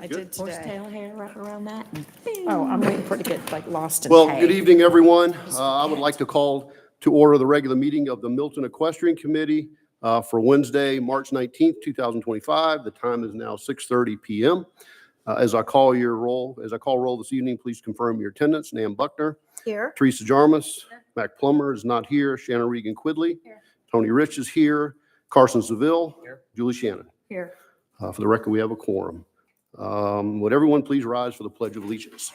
I Good. did Horsetail hair wrap around that. Oh, I'm waiting for it to get like lost in Well, hay. good evening, everyone. I would like to call to order the regular meeting of the Milton Equestrian Committee for Wednesday, March 19th, 2025. The time is now 6:30 p.m. As I call roll this evening, please confirm your attendance. Nan Buckner. Here. Teresa Jarmus. Mac Plummer is not here. Shannon Regan Quidley. Here. Tony Rich is here. Carson Seville. Here. Julie Shannon. Here. For the record, we have a quorum. Would everyone please rise for the Pledge of Allegiance?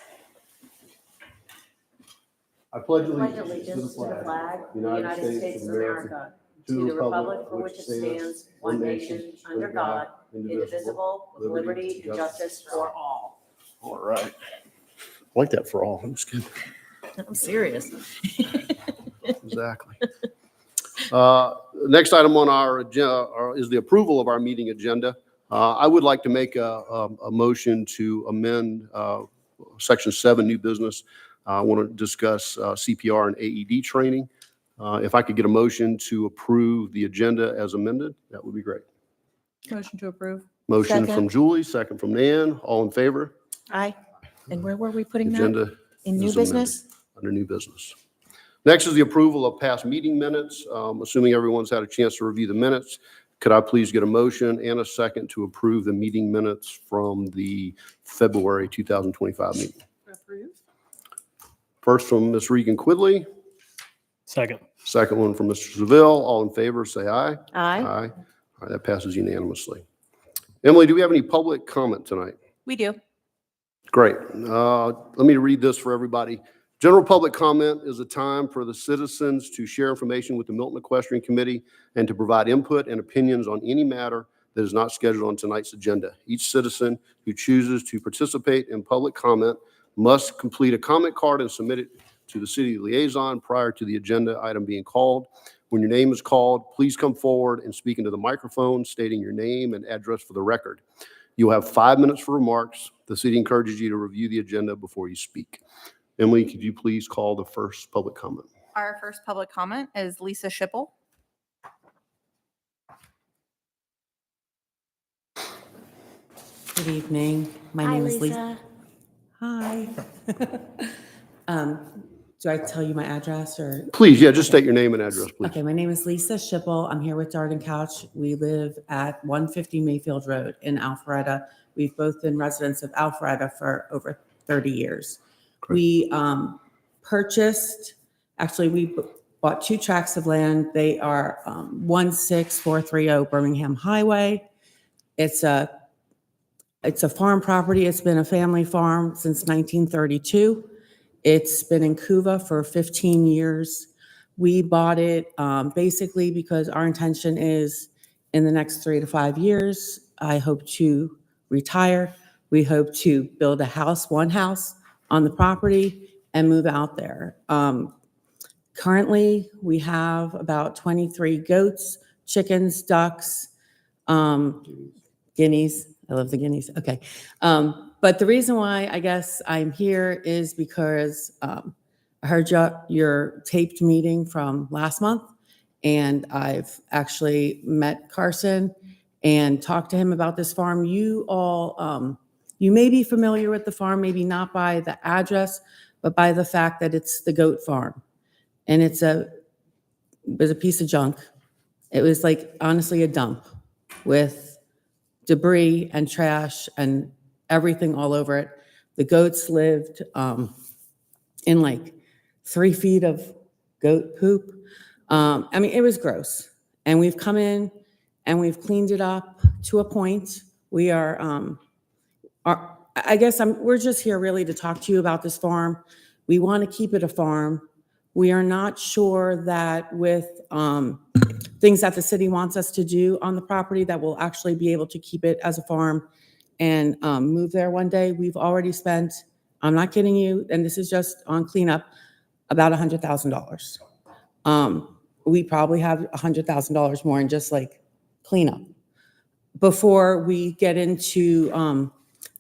I pledge allegiance to the flag of the United States of America, to the republic for which it stands, one nation, under God, indivisible, with liberty and justice for all. All right. I like that, for all. I'm just kidding. I'm serious. Exactly. Next item on our agenda is the approval of our meeting agenda. I would like to make a motion to amend Section 7, new business. I want to discuss CPR and AED training. If I could get a motion to approve the agenda as amended, that would be great. Motion to approve. Motion Second. from Julie, second from Nan. All in favor? Aye. And where were we putting that? Agenda In new is business? amended. Under new business. Next is the approval of past meeting minutes. Assuming everyone's had a chance to review the minutes, could I please get a motion and a second to approve the meeting minutes from the February 2025 meeting? Approve. First from Ms. Regan Quidley. Second. Second one from Mr. Seville. All in favor, say aye. Aye. Aye. All right, that passes unanimously. Emily, do we have any public comment tonight? We do. Great. Let me read this for everybody. General public comment is a time for the citizens to share information with the Milton Equestrian Committee and to provide input and opinions on any matter that is not scheduled on tonight's agenda. Each citizen who chooses to participate in public comment must complete a comment card and submit it to the city liaison prior to the agenda item being called. When your name is called, please come forward and speak into the microphone, stating your name and address for the record. You'll have 5 minutes for remarks. The city encourages you to review the agenda before you speak. Emily, could you please call the first public comment? Our first public comment is Lisa Schipple. Good evening. My name is Lisa. Hi. Do I tell you my address or? Please, yeah, just state your name and address, please. Okay, my name is Lisa Schipple. I'm here with Darden Couch. We live at 150 Mayfield Road in Alpharetta. We've both been residents of Alpharetta for over 30 years. Great. We we bought 2 tracts of land. They are 16430 Birmingham Highway. It's a farm property. It's been a family farm since 1932. It's been in Cuva for 15 years. We bought it basically because our intention is in the next 3 to 5 years, I hope to retire. We hope to build one house on the property and move out there. Currently, we have about 23 goats, chickens, ducks, guineas. I love the guineas. Okay. But the reason why I guess I'm here is because I heard your taped meeting from last month, and I've actually met Carson and talked to him about this farm. You all, you may be familiar with the farm, maybe not by the address, but by the fact that it's the goat farm. And it was a piece of junk. It was like, honestly, a dump with debris and trash and everything all over it. The goats lived in like 3 feet of goat poop. I mean, it was gross. And we've come in and we've cleaned it up to a point. We are, we're just here really to talk to you about this farm. We want to keep it a farm. We are not sure that with things that the city wants us to do on the property that we'll actually be able to keep it as a farm and move there one day. We've already spent, I'm not kidding you, and this is just on cleanup, about $100,000. We probably have $100,000 more in just like cleanup before we get into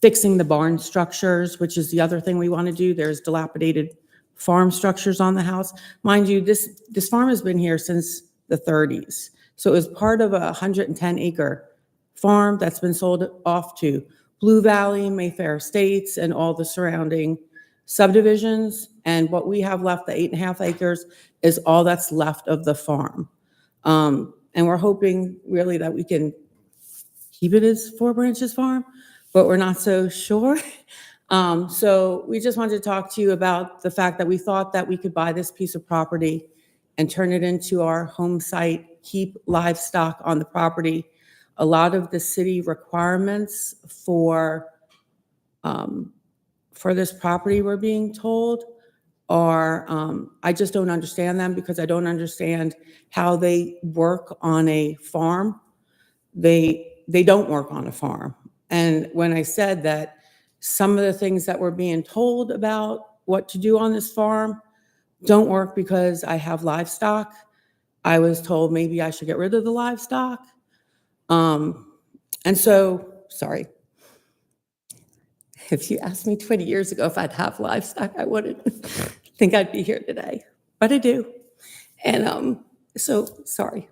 fixing the barn structures, which is the other thing we want to do. There's dilapidated farm structures on the house. Mind you, this farm has been here since the 30s. So it was part of a 110-acre farm that's been sold off to Blue Valley, Mayfair Estates, and all the surrounding subdivisions. And what we have left, the 8.5 acres, is all that's left of the farm. And we're hoping really that we can keep it as Four Branches Farm, but we're not so sure. So we just wanted to talk to you about the fact that we thought that we could buy this piece of property and turn it into our home site, keep livestock on the property. A lot of the city requirements for this property, we're being told, are, I just don't understand them because I don't understand how they work on a farm. They don't work on a farm. And when I said that some of the things that we're being told about what to do on this farm don't work because I have livestock, I was told maybe I should get rid of the livestock. And so, sorry. If you asked me 20 years ago if I'd have livestock, I wouldn't think I'd be here today, but I do. And so, sorry.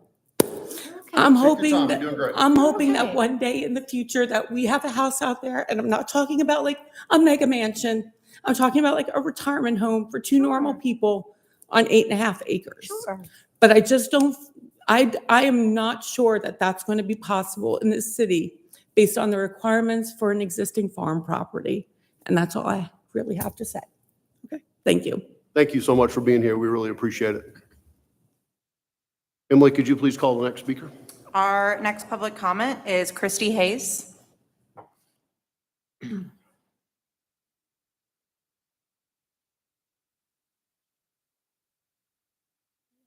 I'm hoping time. that You're doing great. I'm hoping that Okay. one day in the future that we have a house out there, and I'm not talking about like a mega mansion. I'm talking about like a retirement home for two normal people on 8.5 acres. Sure. But I just don't, I am not sure that that's going to be possible in this city based on the requirements for an existing farm property. And that's all I really have to say. Okay, thank you. Thank you so much for being here. We really appreciate it. Emily, could you please call the next speaker? Our next public comment is Christy Hayes.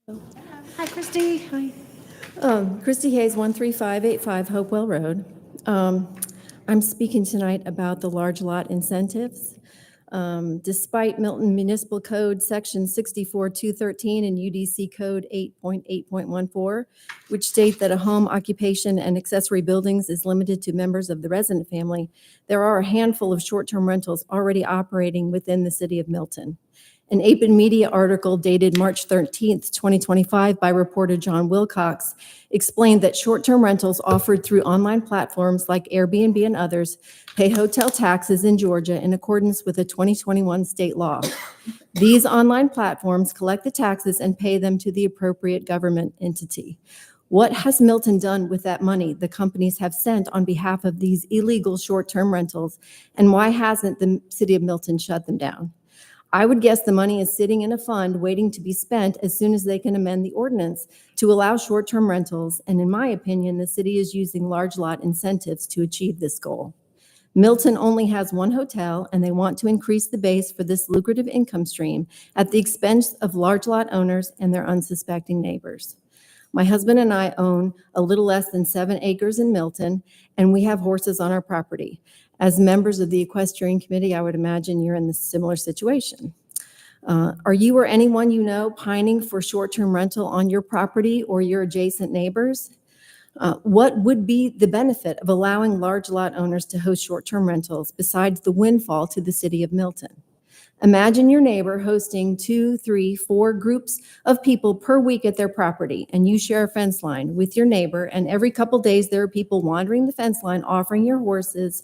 Hi, Christy. Hi. Christy Hayes, 13585 Hopewell Road. I'm speaking tonight about the large lot incentives. Despite Milton Municipal Code Section 64213 and UDC Code 8.8.14, which state that a home, occupation, and accessory buildings is limited to members of the resident family, there are a handful of short-term rentals already operating within the city of Milton. An APN Media article dated March 13th, 2025 by reporter John Wilcox explained that short-term rentals offered through online platforms like Airbnb and others pay hotel taxes in Georgia in accordance with a 2021 state law. These online platforms collect the taxes and pay them to the appropriate government entity. What has Milton done with that money the companies have sent on behalf of these illegal short-term rentals, and why hasn't the city of Milton shut them down? I would guess the money is sitting in a fund waiting to be spent as soon as they can amend the ordinance to allow short-term rentals, and in my opinion, the city is using large lot incentives to achieve this goal. Milton only has one hotel, and they want to increase the base for this lucrative income stream at the expense of large lot owners and their unsuspecting neighbors. My husband and I own a little less than 7 acres in Milton, and we have horses on our property. As members of the Equestrian Committee, I would imagine you're in this similar situation. Are you or anyone you know pining for short-term rental on your property or your adjacent neighbors? What would be the benefit of allowing large lot owners to host short-term rentals besides the windfall to the city of Milton? Imagine your neighbor hosting 2, 3, 4 groups of people per week at their property, and you share a fence line with your neighbor, and every couple days there are people wandering the fence line offering your horses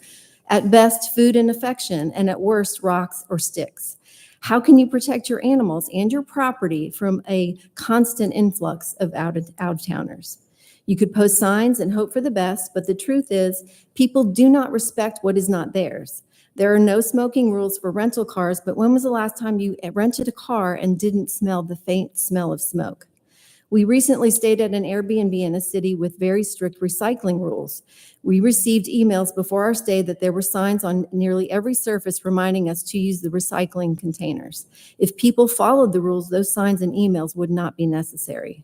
at best food and affection, and at worst rocks or sticks. How can you protect your animals and your property from a constant influx of out-of-towners? You could post signs and hope for the best, but the truth is people do not respect what is not theirs. There are no smoking rules for rental cars, but when was the last time you rented a car and didn't smell the faint smell of smoke? We recently stayed at an Airbnb in a city with very strict recycling rules. We received emails before our stay that there were signs on nearly every surface reminding us to use the recycling containers. If people followed the rules, those signs and emails would not be necessary.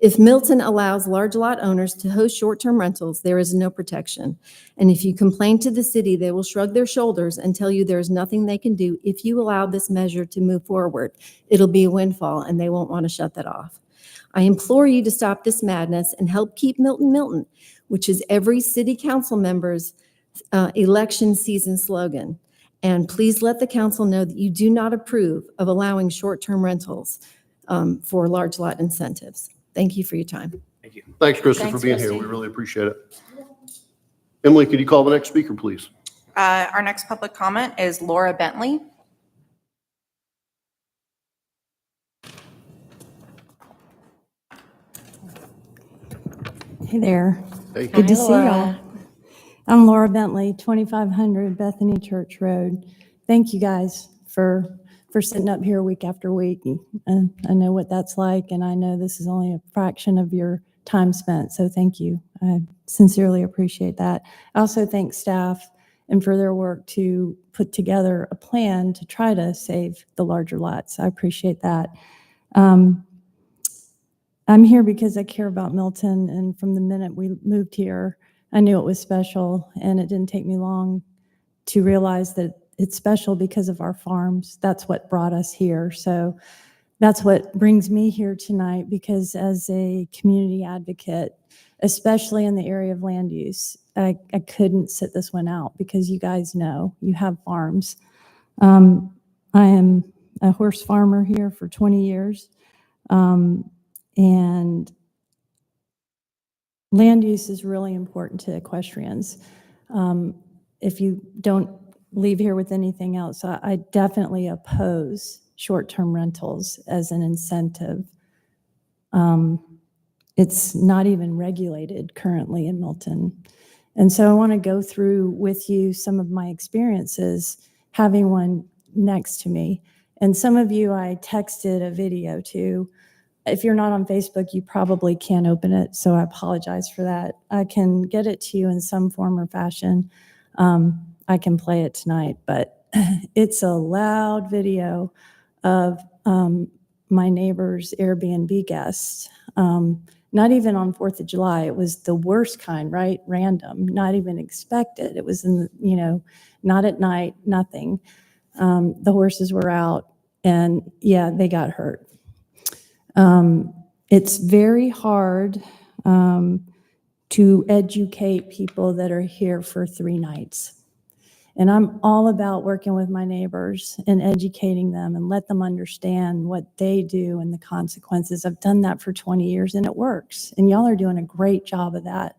If Milton allows large lot owners to host short-term rentals, there is no protection. And if you complain to the city, they will shrug their shoulders and tell you there is nothing they can do. If you allow this measure to move forward, it'll be a windfall and they won't want to shut that off. I implore you to stop this madness and help keep Milton Milton, which is every city council member's election season slogan. And please let the council know that you do not approve of allowing short-term rentals for large lot incentives. Thank you for your time. Thanks, Kristen, for Thanks, being here. Christy. We really appreciate it. Emily, could you call the next speaker, please? Our next public comment is Laura Bentley. Hey there. Hey. Good to Hi, see y'all. Laura. I'm Laura Bentley, 2500 Bethany Church Road. Thank you guys for sitting up here week after week. And I know what that's like, and I know this is only a fraction of your time spent, so thank you. I sincerely appreciate that. I also thank staff and for their work to put together a plan to try to save the larger lots. I appreciate that. I'm here because I care about Milton, and from the minute we moved here, I knew it was special, and it didn't take me long to realize that it's special because of our farms. That's what brought us here. So that's what brings me here tonight, because as a community advocate, especially in the area of land use, I couldn't sit this one out, because you guys know, you have farms. I am a horse farmer here for 20 years. And land use is really important to equestrians. If you don't leave here with anything else, I definitely oppose short-term rentals as an incentive. It's not even regulated currently in Milton. And so I want to go through with you some of my experiences having one next to me. And some of you I texted a video to. If you're not on Facebook, you probably can't open it, so I apologize for that. I can get it to you in some form or fashion. I can play it tonight, but it's a loud video of my neighbor's Airbnb guest. Not even on 4th of July. It was the worst kind, right? Random, not even expected. It was in, not at night, nothing. The horses were out, and yeah, they got hurt. It's very hard to educate people that are here for 3 nights. And I'm all about working with my neighbors and educating them and let them understand what they do and the consequences. I've done that for 20 years and it works. And y'all are doing a great job of that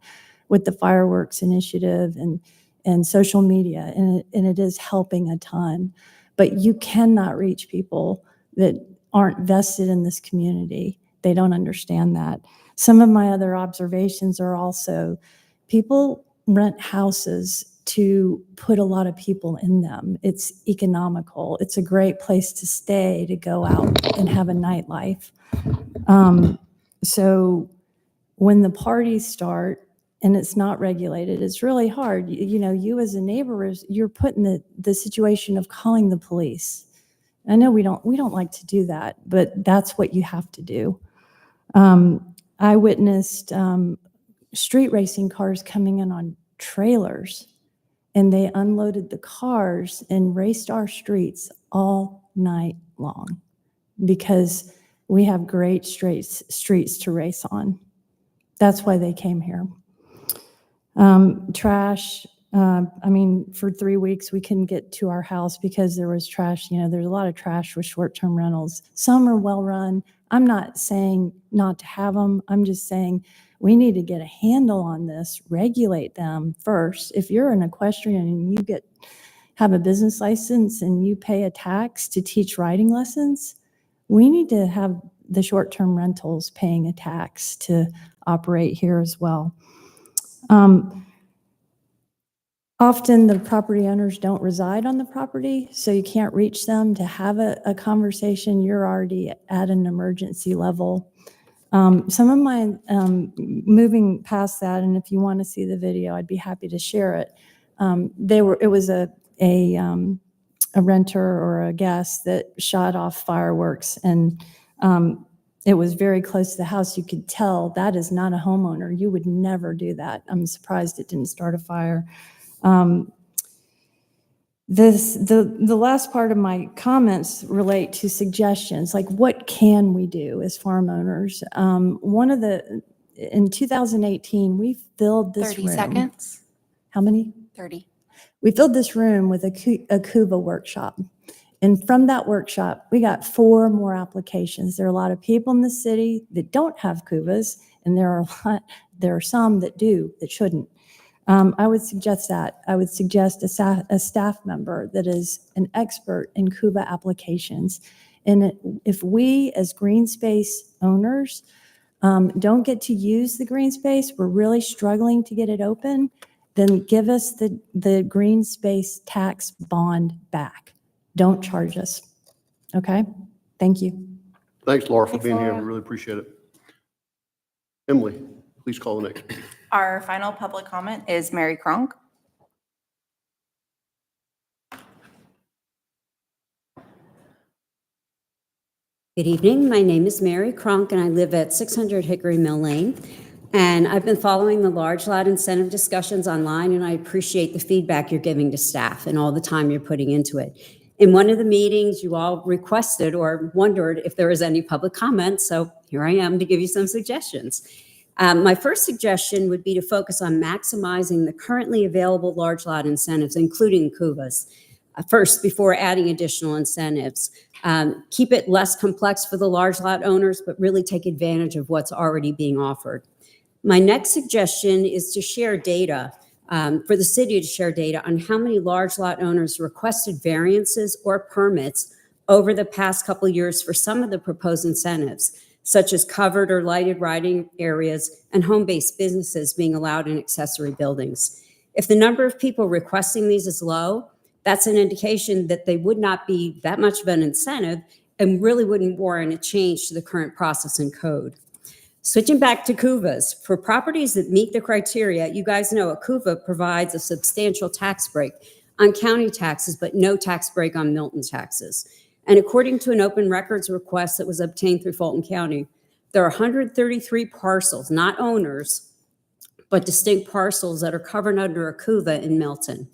with the fireworks initiative and social media. And it is helping a ton. But you cannot reach people that aren't vested in this community. They don't understand that. Some of my other observations are also people rent houses to put a lot of people in them. It's economical. It's a great place to stay, to go out and have a nightlife. So when the parties start and it's not regulated, it's really hard. You as a neighbor, you're put in the situation of calling the police. I know we don't like to do that, but that's what you have to do. I witnessed street racing cars coming in on trailers, and they unloaded the cars and raced our streets all night long because we have great streets to race on. That's why they came here. Trash. For 3 weeks, we couldn't get to our house because there was trash. There's a lot of trash with short-term rentals. Some are well-run. I'm not saying not to have them. I'm just saying we need to get a handle on this, regulate them first. If you're an equestrian and you have a business license and you pay a tax to teach riding lessons, we need to have the short-term rentals paying a tax to operate here as well. Often the property owners don't reside on the property, so you can't reach them to have a conversation. You're already at an emergency level. Some of my, moving past that, and if you want to see the video, I'd be happy to share it. It was a renter or a guest that shot off fireworks, and it was very close to the house. You could tell that is not a homeowner. You would never do that. I'm surprised it didn't start a fire. The last part of my comments relate to suggestions, like what can we do as farm owners? In 2018, we filled this 30 room. seconds. How many? 30. We filled this room with a KUVA workshop. And from that workshop, we got 4 more applications. There are a lot of people in the city that don't have KUVAs, and there are some that do, that shouldn't. I would suggest that. I would suggest a staff member that is an expert in CUVA applications. And if we, as green space owners, don't get to use the green space, we're really struggling to get it open, then give us the green space tax bond back. Don't charge us. Okay? Thank you. Thanks, Laura, for Thanks, being here. Laura. We really appreciate it. Emily, please call the next. Our final public comment is Mary Cronk. Good evening. My name is Mary Cronk, and I live at 600 Hickory Mill Lane. And I've been following the large lot incentive discussions online, and I appreciate the feedback you're giving to staff and all the time you're putting into it. In one of the meetings, you all requested or wondered if there was any public comment, so here I am to give you some suggestions. My first suggestion would be to focus on maximizing the currently available large lot incentives, including CUVAs. First, before adding additional incentives. Keep it less complex for the large lot owners, but really take advantage of what's already being offered. My next suggestion is to share data, for the city to share data on how many large lot owners requested variances or permits over the past couple of years for some of the proposed incentives, such as covered or lighted riding areas and home-based businesses being allowed in accessory buildings. If the number of people requesting these is low, that's an indication that they would not be that much of an incentive and really wouldn't warrant a change to the current process and code. Switching back to CUVAs, for properties that meet the criteria, you guys know a CUVA provides a substantial tax break on county taxes, but no tax break on Milton taxes. And according to an open records request that was obtained through Fulton County, there are 133 parcels, not owners, but distinct parcels that are covered under a CUVA in Milton.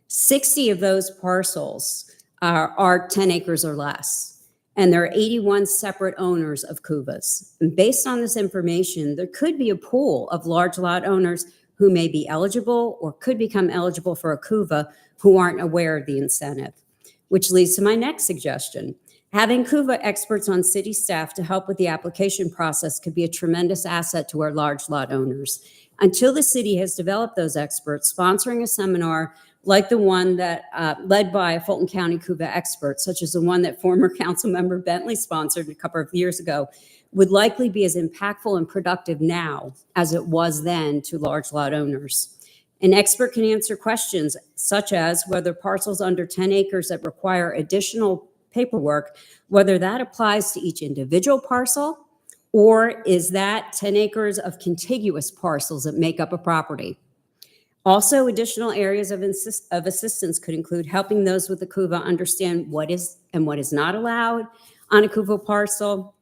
60 of those parcels are 10 acres or less. And there are 81 separate owners of CUVAs. And based on this information, there could be a pool of large lot owners who may be eligible or could become eligible for a CUVA who aren't aware of the incentive, which leads to my next suggestion. Having CUVA experts on city staff to help with the application process could be a tremendous asset to our large lot owners. Until the city has developed those experts, sponsoring a seminar like the one that led by Fulton County CUVA experts, such as the one that former council member Bentley sponsored a couple of years ago, would likely be as impactful and productive now as it was then to large lot owners. An expert can answer questions such as whether parcels under 10 acres that require additional paperwork, whether that applies to each individual parcel, or is that 10 acres of contiguous parcels that make up a property. Also, additional areas of assistance could include helping those with the CUVA understand what is and what is not allowed on a CUVA parcel,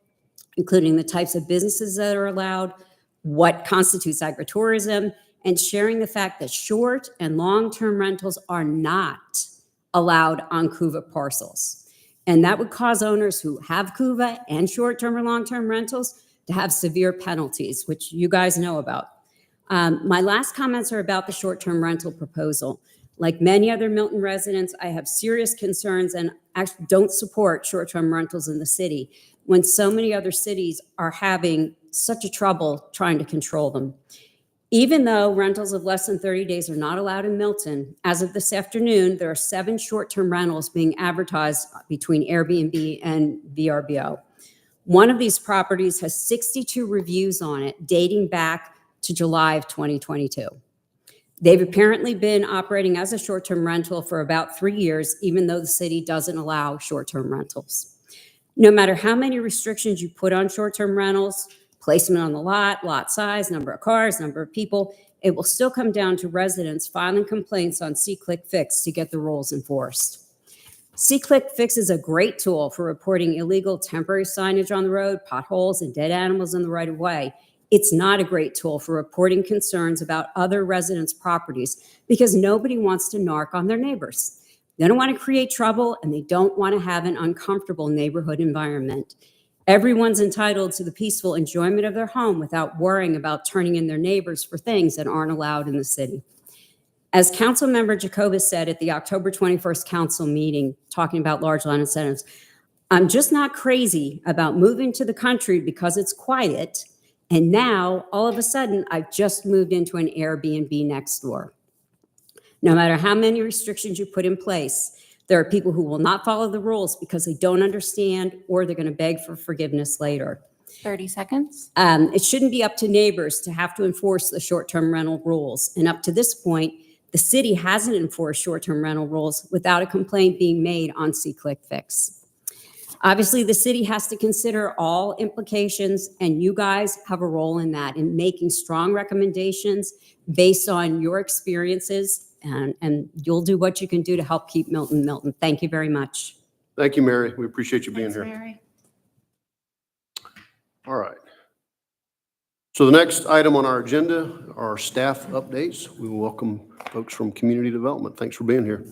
including the types of businesses that are allowed, what constitutes agritourism, and sharing the fact that short and long-term rentals are not allowed on CUVA parcels. And that would cause owners who have CUVA and short-term or long-term rentals to have severe penalties, which you guys know about. My last comments are about the short-term rental proposal. Like many other Milton residents, I have serious concerns and actually don't support short-term rentals in the city when so many other cities are having such a trouble trying to control them. Even though rentals of less than 30 days are not allowed in Milton, as of this afternoon, there are 7 short-term rentals being advertised between Airbnb and VRBO. One of these properties has 62 reviews on it dating back to July of 2022. They've apparently been operating as a short-term rental for about 3 years, even though the city doesn't allow short-term rentals. No matter how many restrictions you put on short-term rentals, placement on the lot size, number of cars, number of people, it will still come down to residents filing complaints on See-Click-Fix to get the rules enforced. See-Click-Fix is a great tool for reporting illegal temporary signage on the road, potholes, and dead animals in the right-of-way. It's not a great tool for reporting concerns about other residents' properties because nobody wants to narc on their neighbors. They don't want to create trouble and they don't want to have an uncomfortable neighborhood environment. Everyone's entitled to the peaceful enjoyment of their home without worrying about turning in their neighbors for things that aren't allowed in the city. As Councilmember Jacobus said at the October 21st council meeting, talking about large lot incentives, I'm just not crazy about moving to the country because it's quiet And now, all of a sudden, I've just moved into an Airbnb next door. No matter how many restrictions you put in place, there are people who will not follow the rules because they don't understand, or they're going to beg for forgiveness later. 30 seconds. It shouldn't be up to neighbors to have to enforce the short-term rental rules. And up to this point, the city hasn't enforced short-term rental rules without a complaint being made on See-Click-Fix. Obviously, the city has to consider all implications, and you guys have a role in that, in making strong recommendations based on your experiences, and you'll do what you can do to help keep Milton Milton. Thank you very much. Thank you, Mary. We appreciate you being Thanks, here. Mary. All right. So the next item on our agenda are staff updates. We welcome folks from Community Development. Thanks for being here.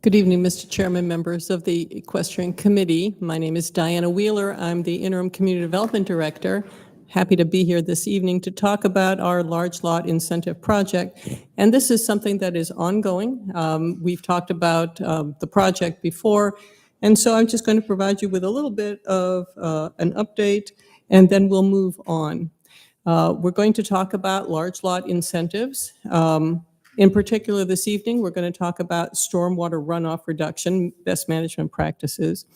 Good evening, Mr. Chairman, members of the Equestrian Committee. My name is Diana Wheeler. I'm the Interim Community Development Director. Happy to be here this evening to talk about our large lot incentive project. And this is something that is ongoing. We've talked about the project before. And so I'm just going to provide you with a little bit of an update, and then we'll move on. We're going to talk about large lot incentives. In particular, this evening, we're going to talk about stormwater runoff reduction, best management practices,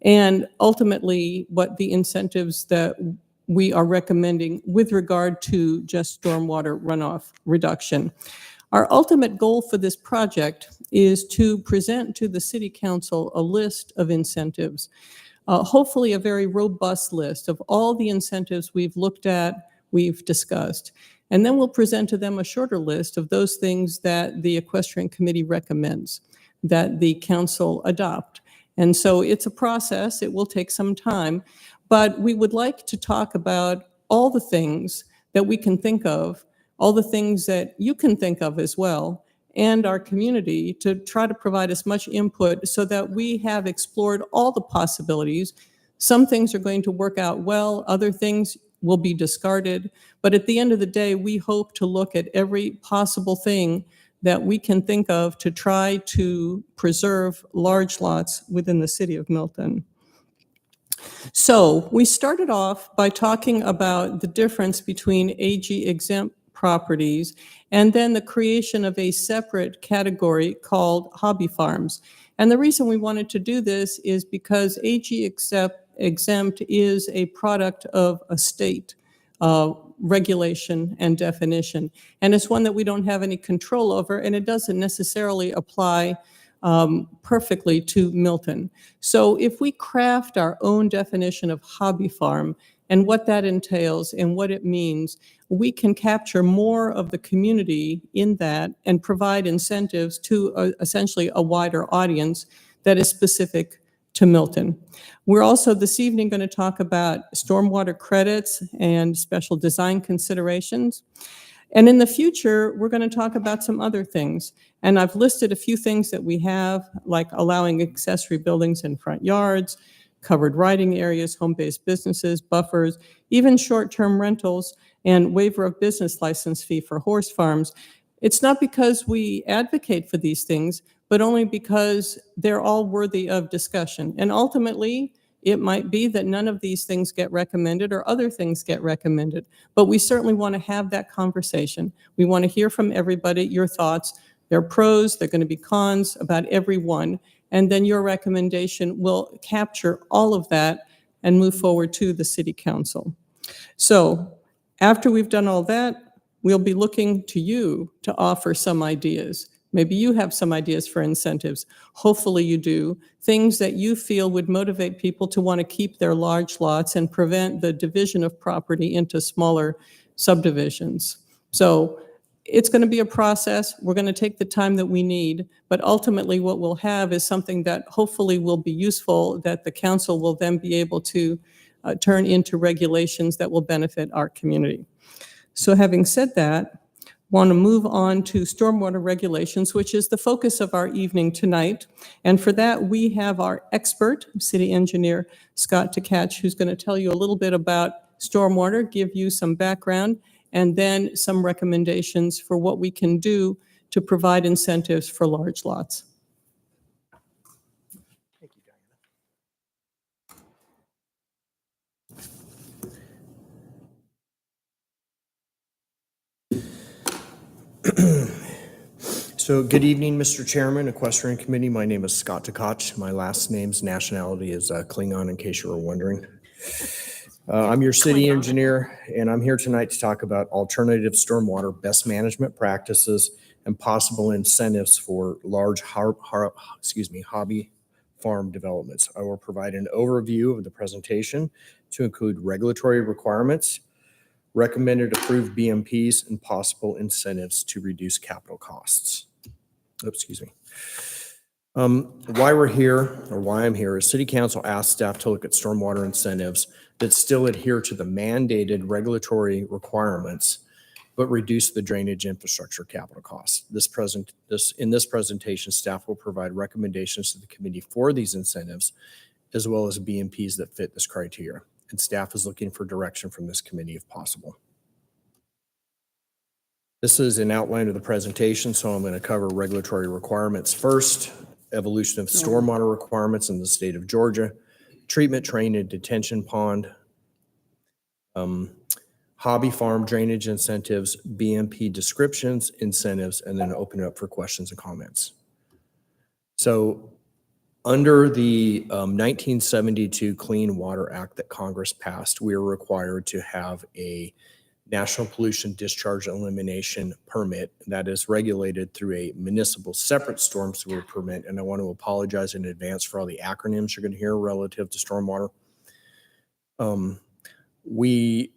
and ultimately what the incentives that we are recommending with regard to just stormwater runoff reduction. Our ultimate goal for this project is to present to the City Council a list of incentives, hopefully a very robust list of all the incentives we've looked at, we've discussed. And then we'll present to them a shorter list of those things that the Equestrian Committee recommends that the council adopt. And so it's a process. It will take some time, but we would like to talk about all the things that we can think of, all the things that you can think of as well, and our community, to try to provide as much input so that we have explored all the possibilities. Some things are going to work out well, other things will be discarded. But at the end of the day, we hope to look at every possible thing that we can think of to try to preserve large lots within the city of Milton. So we started off by talking about the difference between AG exempt properties and then the creation of a separate category called hobby farms. And the reason we wanted to do this is because AG exempt is a product of a state regulation and definition. And it's one that we don't have any control over, and it doesn't necessarily apply perfectly to Milton. So if we craft our own definition of hobby farm and what that entails and what it means, we can capture more of the community in that and provide incentives to essentially a wider audience that is specific to Milton. We're also this evening going to talk about stormwater credits and special design considerations. And in the future, we're going to talk about some other things. And I've listed a few things that we have, like allowing accessory buildings in front yards, covered riding areas, home-based businesses, buffers, even short-term rentals, and waiver of business license fee for horse farms. It's not because we advocate for these things, but only because they're all worthy of discussion. And ultimately, it might be that none of these things get recommended or other things get recommended, but we certainly want to have that conversation. We want to hear from everybody, your thoughts. There are pros, there are going to be cons about every one, and then your recommendation will capture all of that and move forward to the City Council. So after we've done all that, we'll be looking to you to offer some ideas. Maybe you have some ideas for incentives. Hopefully you do. Things that you feel would motivate people to want to keep their large lots and prevent the division of property into smaller subdivisions. So it's going to be a process. We're going to take the time that we need, but ultimately what we'll have is something that hopefully will be useful, that the council will then be able to turn into regulations that will benefit our community. So having said that, want to move on to stormwater regulations, which is the focus of our evening tonight. And for that, we have our expert, city engineer Scott Tkach, who's going to tell you a little bit about stormwater, give you some background, and then some recommendations for what we can do to provide incentives for large lots. So good evening, Mr. Chairman, Equestrian Committee. My name is Scott Tkach. My last name's nationality is Klingon, in case you were wondering. I'm your city engineer, and I'm here tonight to talk about alternative stormwater best management practices and possible incentives for large hobby farm developments. I will provide an overview of the presentation to include regulatory requirements, recommended approved BMPs, and possible incentives to reduce capital costs. Why we're here, or why I'm here, is City Council asked staff to look at stormwater incentives that still adhere to the mandated regulatory requirements, but reduce the drainage infrastructure capital costs. In this presentation, staff will provide recommendations to the committee for these incentives, as well as BMPs that fit this criteria. And staff is looking for direction from this committee if possible. This is an outline of the presentation, so I'm going to cover regulatory requirements first, evolution of stormwater requirements in the state of Georgia, treatment train and detention pond, hobby farm drainage incentives, BMP descriptions, incentives, and then open it up for questions and comments. So under the 1972 Clean Water Act that Congress passed, we are required to have a National Pollution Discharge Elimination Permit that is regulated through a municipal separate storm sewer permit. And I want to apologize in advance for all the acronyms you're going to hear relative to stormwater. We,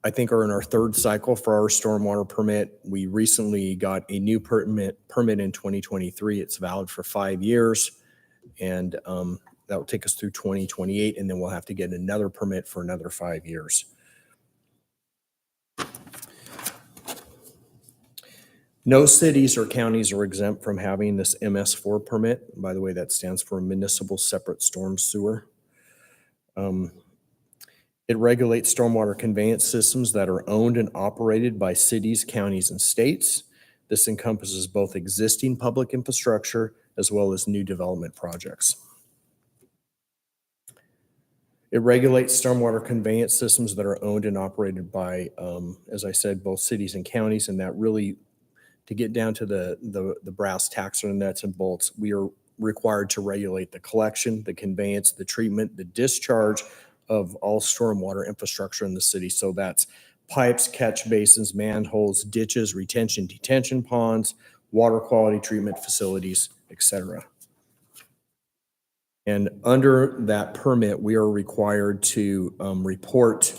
I think, are in our third cycle for our stormwater permit. We recently got a new permit in 2023. It's valid for 5 years, and that will take us through 2028, and then we'll have to get another permit for another 5 years. No cities or counties are exempt from having this MS4 permit. By the way, that stands for Municipal Separate Storm Sewer. It regulates stormwater conveyance systems that are owned and operated by cities, counties, and states. This encompasses both existing public infrastructure as well as new development projects. It regulates stormwater conveyance systems that are owned and operated by, as I said, both cities and counties, and that really, to get down to the brass tacks or the nuts and bolts, we are required to regulate the collection, the conveyance, the treatment, the discharge of all stormwater infrastructure in the city. So that's pipes, catch basins, manholes, ditches, retention, detention ponds, water quality treatment facilities, etc. And under that permit, we are required to report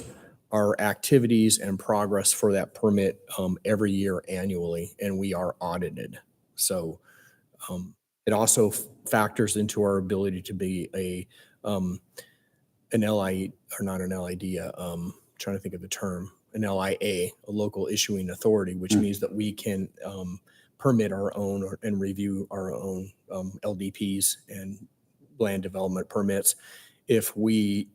our activities and progress for that permit every year annually, and we are audited. So it also factors into our ability to be an LI, or not an LID, trying to think of the term, an LIA, a local issuing authority, which means that we can permit our own and review our own LDPs and land development permits. If we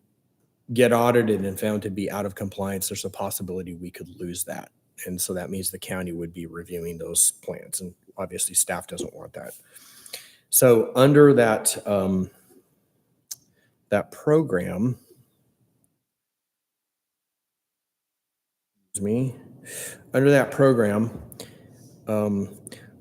get audited and found to be out of compliance, there's a possibility we could lose that. And so that means the county would be reviewing those plans, and obviously staff doesn't want that. So under that, that program, under that program,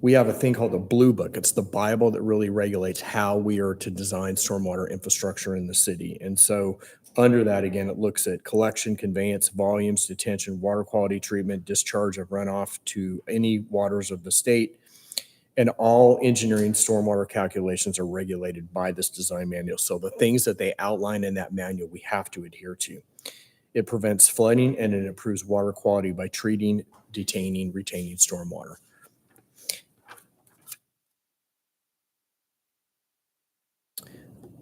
we have a thing called the Blue Book. It's the Bible that really regulates how we are to design stormwater infrastructure in the city. And so under that, again, it looks at collection, conveyance, volumes, detention, water quality treatment, discharge of runoff to any waters of the state. And all engineering stormwater calculations are regulated by this design manual. So the things that they outline in that manual, we have to adhere to. It prevents flooding and it improves water quality by treating, detaining, retaining stormwater.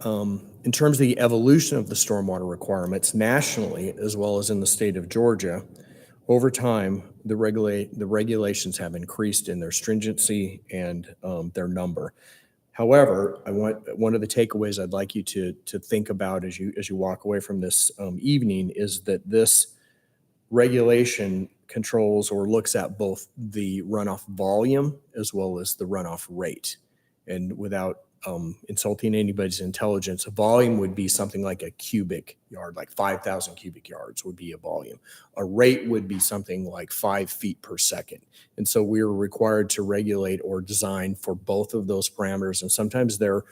In terms of the evolution of the stormwater requirements nationally, as well as in the state of Georgia, over time, the regulations have increased in their stringency and their number. However, one of the takeaways I'd like you to think about as you walk away from this evening is that this regulation controls or looks at both the runoff volume as well as the runoff rate. And without insulting anybody's intelligence, a volume would be something like a cubic yard, like 5,000 cubic yards would be a volume. A rate would be something like 5 feet per second. And so we're required to regulate or design for both of those parameters. And sometimes they're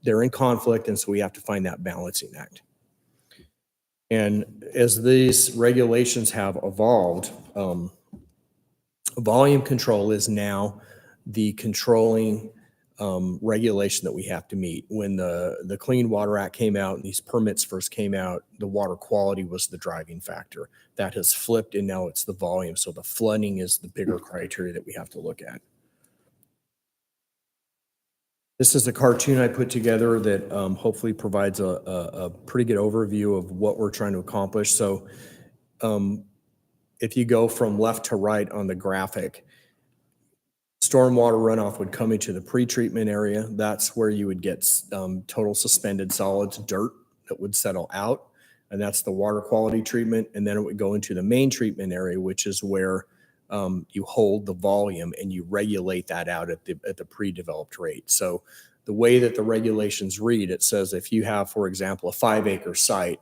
in conflict. And so we have to find that balancing act. And as these regulations have evolved, volume control is now the controlling regulation that we have to meet. When the Clean Water Act came out and these permits first came out, the water quality was the driving factor. That has flipped and now it's the volume. So the flooding is the bigger criteria that we have to look at. This is a cartoon I put together that hopefully provides a pretty good overview of what we're trying to accomplish. So if you go from left to right on the graphic, stormwater runoff would come into the pretreatment area. That's where you would get total suspended solids, dirt that would settle out. And that's the water quality treatment. And then it would go into the main treatment area, which is where you hold the volume and you regulate that out at the pre-developed rate. So the way that the regulations read, it says if you have, for example, a 5-acre site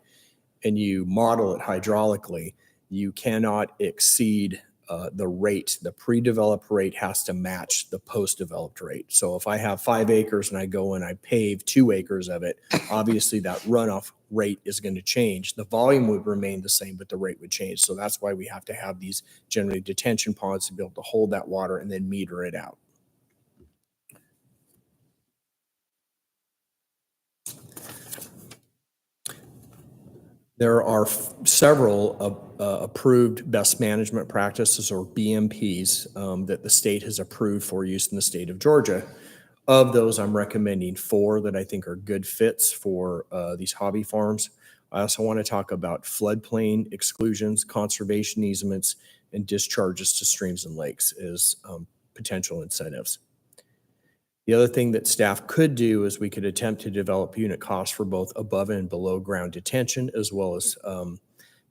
and you model it hydraulically, you cannot exceed the rate. The pre-developed rate has to match the post-developed rate. So if I have 5 acres and I go and I pave 2 acres of it, obviously that runoff rate is going to change. The volume would remain the same, but the rate would change. So that's why we have to have these generally detention ponds to be able to hold that water and then meter it out. There are several approved best management practices, or BMPs, that the state has approved for use in the state of Georgia. Of those, I'm recommending 4 that I think are good fits for these hobby farms. I also want to talk about floodplain exclusions, conservation easements, and discharges to streams and lakes as potential incentives. The other thing that staff could do is we could attempt to develop unit costs for both above and below ground detention, as well as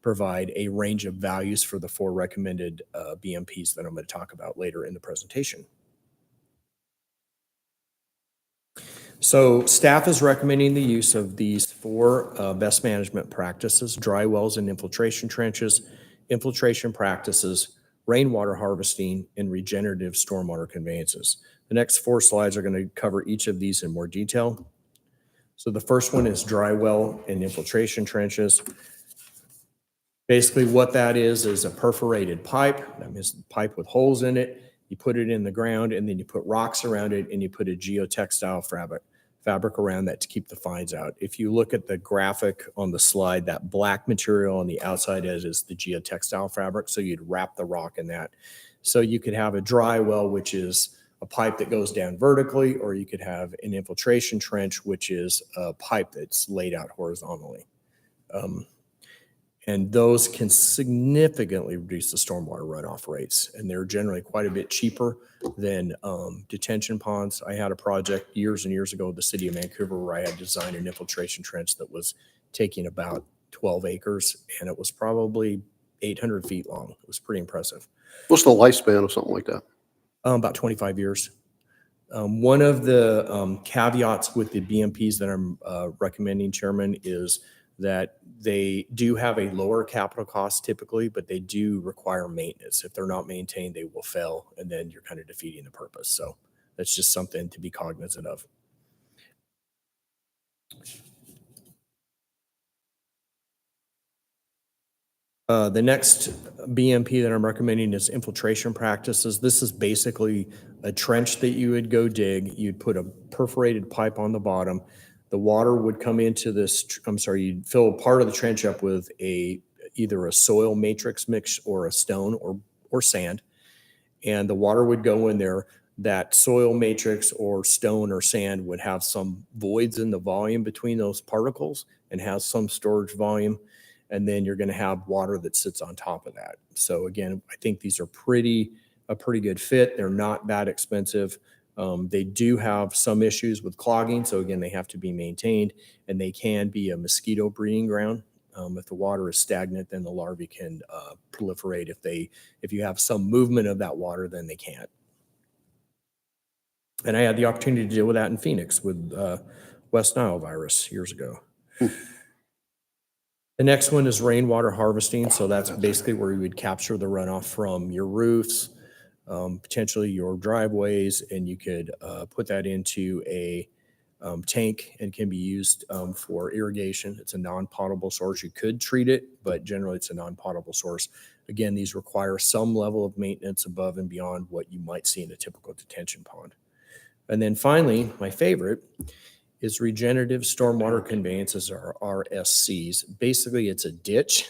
provide a range of values for the 4 recommended BMPs that I'm going to talk about later in the presentation. So staff is recommending the use of these 4 best management practices: dry wells and infiltration trenches, infiltration practices, rainwater harvesting, and regenerative stormwater conveyances. The next 4 slides are going to cover each of these in more detail. So the first one is dry well and infiltration trenches. Basically what that is a perforated pipe. That means a pipe with holes in it. You put it in the ground and then you put rocks around it and you put a geotextile fabric around that to keep the fines out. If you look at the graphic on the slide, that black material on the outside edge is the geotextile fabric. So you'd wrap the rock in that. So you could have a dry well, which is a pipe that goes down vertically, or you could have an infiltration trench, which is a pipe that's laid out horizontally. And those can significantly reduce the stormwater runoff rates. And they're generally quite a bit cheaper than detention ponds. I had a project years and years ago with the city of Vancouver where I had designed an infiltration trench that was taking about 12 acres, and it was probably 800 feet long. It was pretty impressive. What's the lifespan of something like that? About 25 years. One of the caveats with the BMPs that I'm recommending, Chairman, is that they do have a lower capital cost typically, but they do require maintenance. If they're not maintained, they will fail, and then you're kind of defeating the purpose. So that's just something to be cognizant of. The next BMP that I'm recommending is infiltration practices. This is basically a trench that you would go dig. You'd put a perforated pipe on the bottom. The water would come into this, you'd fill part of the trench up with either a soil matrix mix or a stone or sand. And the water would go in there. That soil matrix or stone or sand would have some voids in the volume between those particles and has some storage volume. And then you're going to have water that sits on top of that. So again, I think these are a pretty good fit. They're not that expensive. They do have some issues with clogging. So again, they have to be maintained, and they can be a mosquito breeding ground. If the water is stagnant, then the larvae can proliferate. If you have some movement of that water, then they can't. And I had the opportunity to deal with that in Phoenix with West Nile virus years ago. The next one is rainwater harvesting. So that's basically where you would capture the runoff from your roofs, potentially your driveways, and you could put that into a tank and can be used for irrigation. It's a non-potable source. You could treat it, but generally it's a non-potable source. Again, these require some level of maintenance above and beyond what you might see in a typical detention pond. And then finally, my favorite is regenerative stormwater conveyances, or RSCs. Basically, it's a ditch,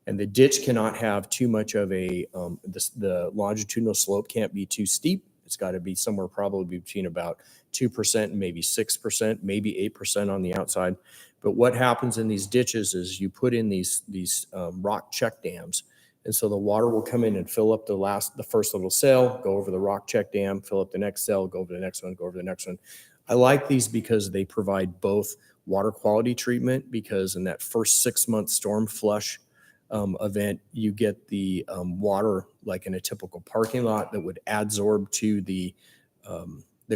and the ditch cannot have too much of the longitudinal slope can't be too steep. It's got to be somewhere probably between about 2% and maybe 6%, maybe 8% on the outside. But what happens in these ditches is you put in these rock check dams. And so the water will come in and fill up the first little cell, go over the rock check dam, fill up the next cell, go over the next one, go over the next one. I like these because they provide both water quality treatment, because in that first 6-month storm flush event, you get the water like in a typical parking lot that would adsorb to the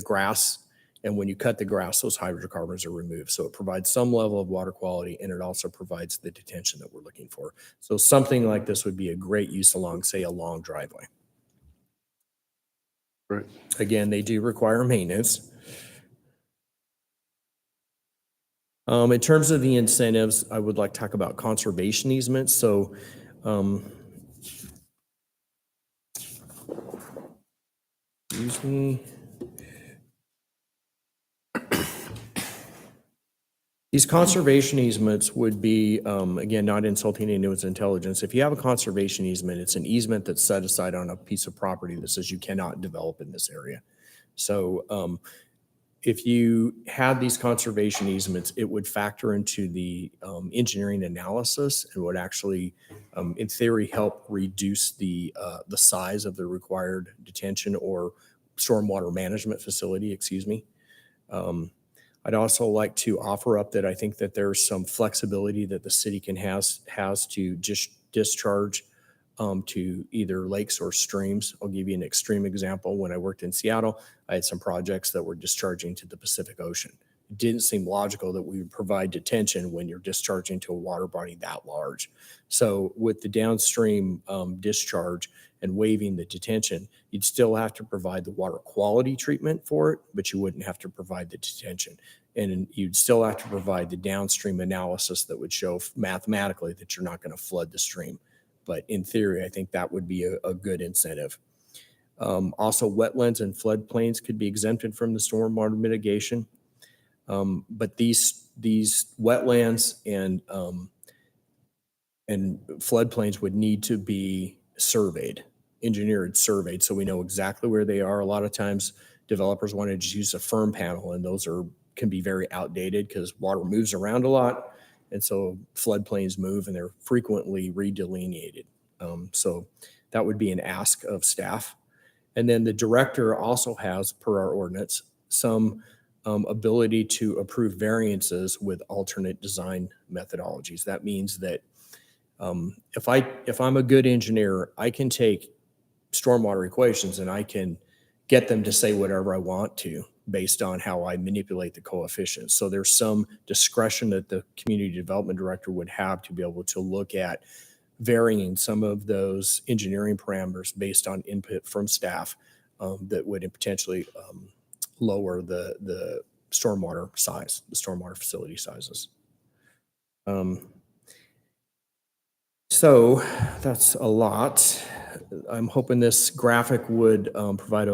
grass. And when you cut the grass, those hydrocarbons are removed. So it provides some level of water quality, and it also provides the detention that we're looking for. So something like this would be a great use along, say, a long driveway. Right. Again, they do require maintenance. In terms of the incentives, I would like to talk about conservation easements. So excuse me. These conservation easements would be, again, not insulting anyone's intelligence. If you have a conservation easement, it's an easement that's set aside on a piece of property that says you cannot develop in this area. So if you had these conservation easements, it would factor into the engineering analysis and would actually, in theory, help reduce the size of the required detention or stormwater management facility, excuse me. I'd also like to offer up that I think that there's some flexibility that the city has to discharge to either lakes or streams. I'll give you an extreme example. When I worked in Seattle, I had some projects that were discharging to the Pacific Ocean. It didn't seem logical that we would provide detention when you're discharging to a water body that large. So with the downstream discharge and waiving the detention, you'd still have to provide the water quality treatment for it, but you wouldn't have to provide the detention. And you'd still have to provide the downstream analysis that would show mathematically that you're not going to flood the stream. But in theory, I think that would be a good incentive. Also, wetlands and floodplains could be exempted from the stormwater mitigation. But these wetlands and floodplains would need to be engineered, surveyed, so we know exactly where they are. A lot of times, developers want to just use a firm panel, and those can be very outdated because water moves around a lot. And so floodplains move, and they're frequently redelineated. So that would be an ask of staff. And then the director also has, per our ordinance, some ability to approve variances with alternate design methodologies. That means that if I'm a good engineer, I can take stormwater equations and I can get them to say whatever I want to based on how I manipulate the coefficients. So there's some discretion that the community development director would have to be able to look at varying some of those engineering parameters based on input from staff that would potentially lower the stormwater size, the stormwater facility sizes. So that's a lot. I'm hoping this graphic would provide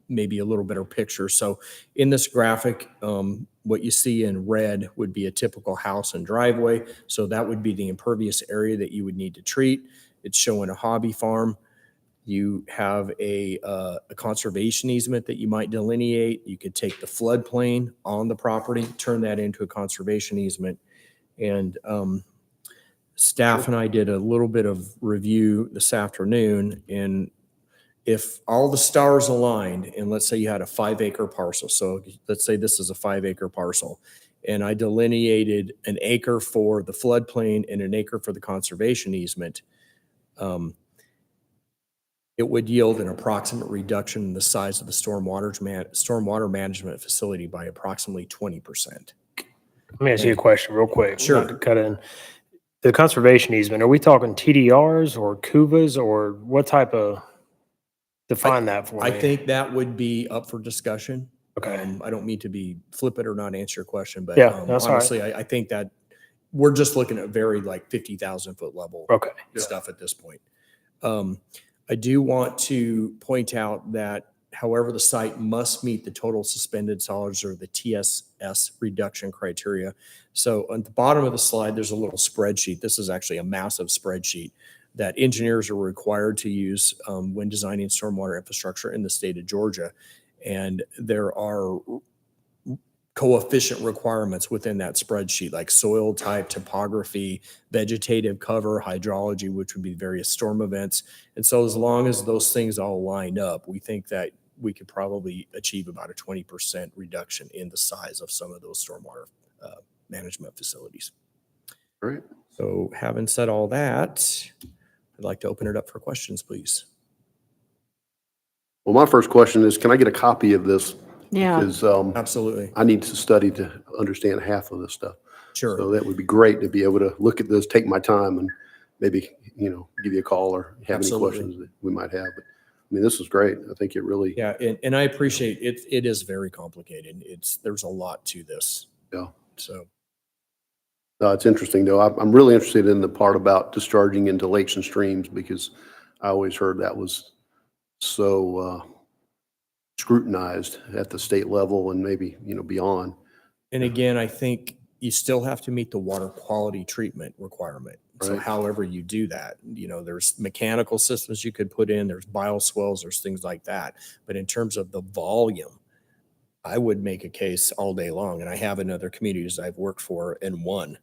maybe a little better picture. So in this graphic, what you see in red would be a typical house and driveway. So that would be the impervious area that you would need to treat. It's showing a hobby farm. You have a conservation easement that you might delineate. You could take the floodplain on the property, turn that into a conservation easement. And staff and I did a little bit of review this afternoon, and if all the stars aligned, and let's say you had a 5-acre parcel, so let's say this is a 5-acre parcel, and I delineated an acre for the floodplain and an acre for the conservation easement, it would yield an approximate reduction in the size of the stormwater management facility by approximately 20%. Let me ask you a question real quick. Sure. Not to cut in. The conservation easement, are we talking TDRs or CUVAs or what type of, define that for me? I think that would be up for discussion. Okay. I don't mean to be flippant or not answer your question, but Yeah, that's all right. honestly, I think that we're just looking at very like 50,000 foot level Okay. stuff at this point. I do want to point out that however, the site must meet the total suspended solids or the TSS reduction criteria. So on the bottom of the slide, there's a little spreadsheet. This is actually a massive spreadsheet that engineers are required to use when designing stormwater infrastructure in the state of Georgia. And there are coefficient requirements within that spreadsheet, like soil type, topography, vegetative cover, hydrology, which would be various storm events. And so as long as those things all line up, we think that we could probably achieve about a 20% reduction in the size of some of those stormwater management facilities. Great. So having said all that, I'd like to open it up for questions, please. Well, my first question is, can I get a copy of this? Yeah. Because Absolutely. I need to study to understand half of this stuff. Sure. So that would be great to be able to look at this, take my time, and maybe, give you a call or have Absolutely. any questions that we might have. But I mean, this is great. I think it really, Yeah, and I appreciate it. It is very complicated. There's a lot to this. yeah. So It's interesting though. I'm really interested in the part about discharging into lakes and streams because I always heard that was so scrutinized at the state level and maybe, beyond. and again, I think you still have to meet the water quality treatment requirement. So Right. however you do that, there's mechanical systems you could put in, there's bioswales, there's things like that. But in terms of the volume, I would make a case all day long, and I have in other communities I've worked for and won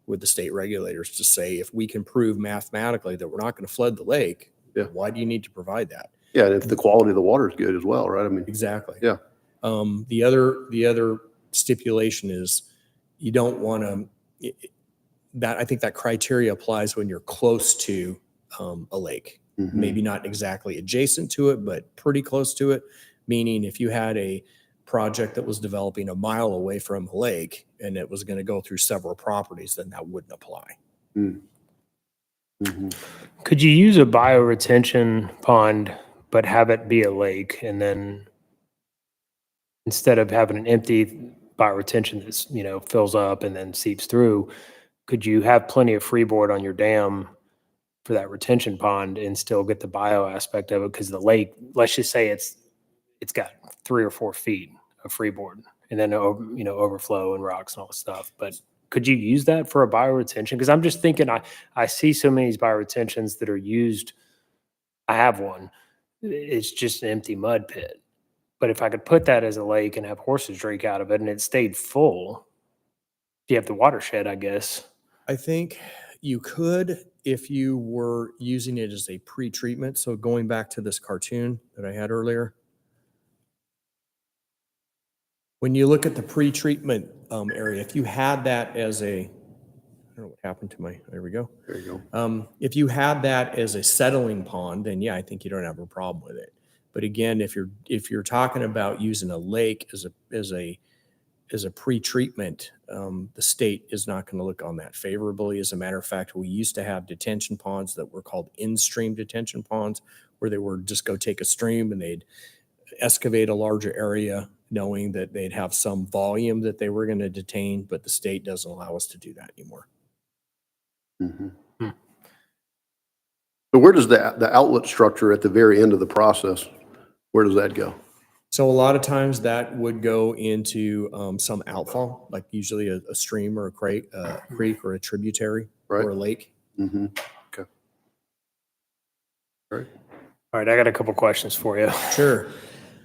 with the state regulators to say, if we can prove mathematically that we're not going to flood the lake, Yeah. why do you need to provide that? Yeah, and if the quality of the water is good as well, right? I mean, Exactly. Yeah. The other stipulation is you don't want to, that I think that criteria applies when you're close to a lake. mhm. Maybe not exactly adjacent to it, but pretty close to it. Meaning if you had a project that was developing a mile away from a lake and it was going to go through several properties, then that wouldn't apply. Mhm. Could you use a bioretention pond, but have it be a lake? And then instead of having an empty bioretention that's, fills up and then seeps through, could you have plenty of freeboard on your dam for that retention pond and still get the bio aspect of it? Because the lake, let's just say it's got 3 or 4 feet of freeboard and then, overflow and rocks and all this stuff. But could you use that for a bioretention? Because I'm just thinking, I see so many of these bioretentions that are used. I have one. It's just an empty mud pit. But if I could put that as a lake and have horses drink out of it and it stayed full, you have the watershed, I guess. I think you could if you were using it as a pre-treatment. So going back to this cartoon that I had earlier, when you look at the pre-treatment area, if you had that as I don't know what happened to there we go. There you go. If you had that as a settling pond, then yeah, I think you don't have a problem with it. But again, if you're talking about using a lake as a pre-treatment, the state is not going to look on that favorably. As a matter of fact, we used to have detention ponds that were called in-stream detention ponds, where they were just go take a stream and they'd excavate a larger area, knowing that they'd have some volume that they were going to detain, but the state doesn't allow us to do that anymore. Mhm. So where does the outlet structure at the very end of the process, where does that go? So a lot of times that would go into some outfall, like usually a stream or a creek or a tributary Right. or a lake. Mm-hmm. Okay. All right. All right, I got a couple questions for you. Sure.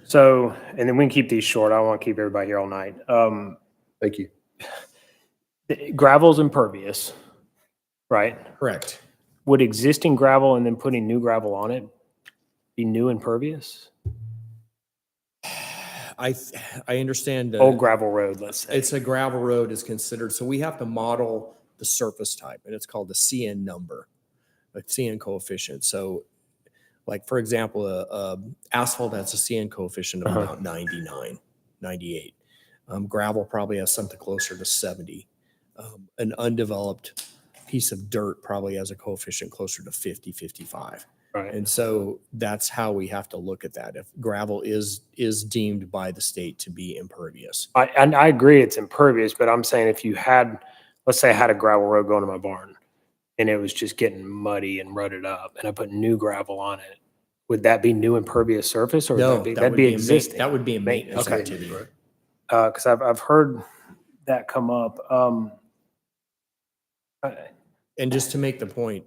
So, and then we can keep these short. I don't want to keep everybody here all night. Thank you. Gravel's impervious, right? Correct. Would existing gravel and then putting new gravel on it be new impervious? I understand. Old gravel road, let's say. It's a gravel road is considered, so we have to model the surface type, and it's called the CN number, a CN coefficient. So like, for example, asphalt has a CN coefficient of about 99, 98. Gravel probably has something closer to 70. An undeveloped piece of dirt probably has a coefficient closer to 50, 55. Right. And so that's how we have to look at that. If gravel is deemed by the state to be impervious. And I agree it's impervious, but I'm saying if you had, let's say I had a gravel road going to my barn and it was just getting muddy and rutted up and I put new gravel on it, would that be new impervious surface or would No, that'd would be a existing? that would be a maintenance Okay. activity. Because I've heard that come up. And just to make the point,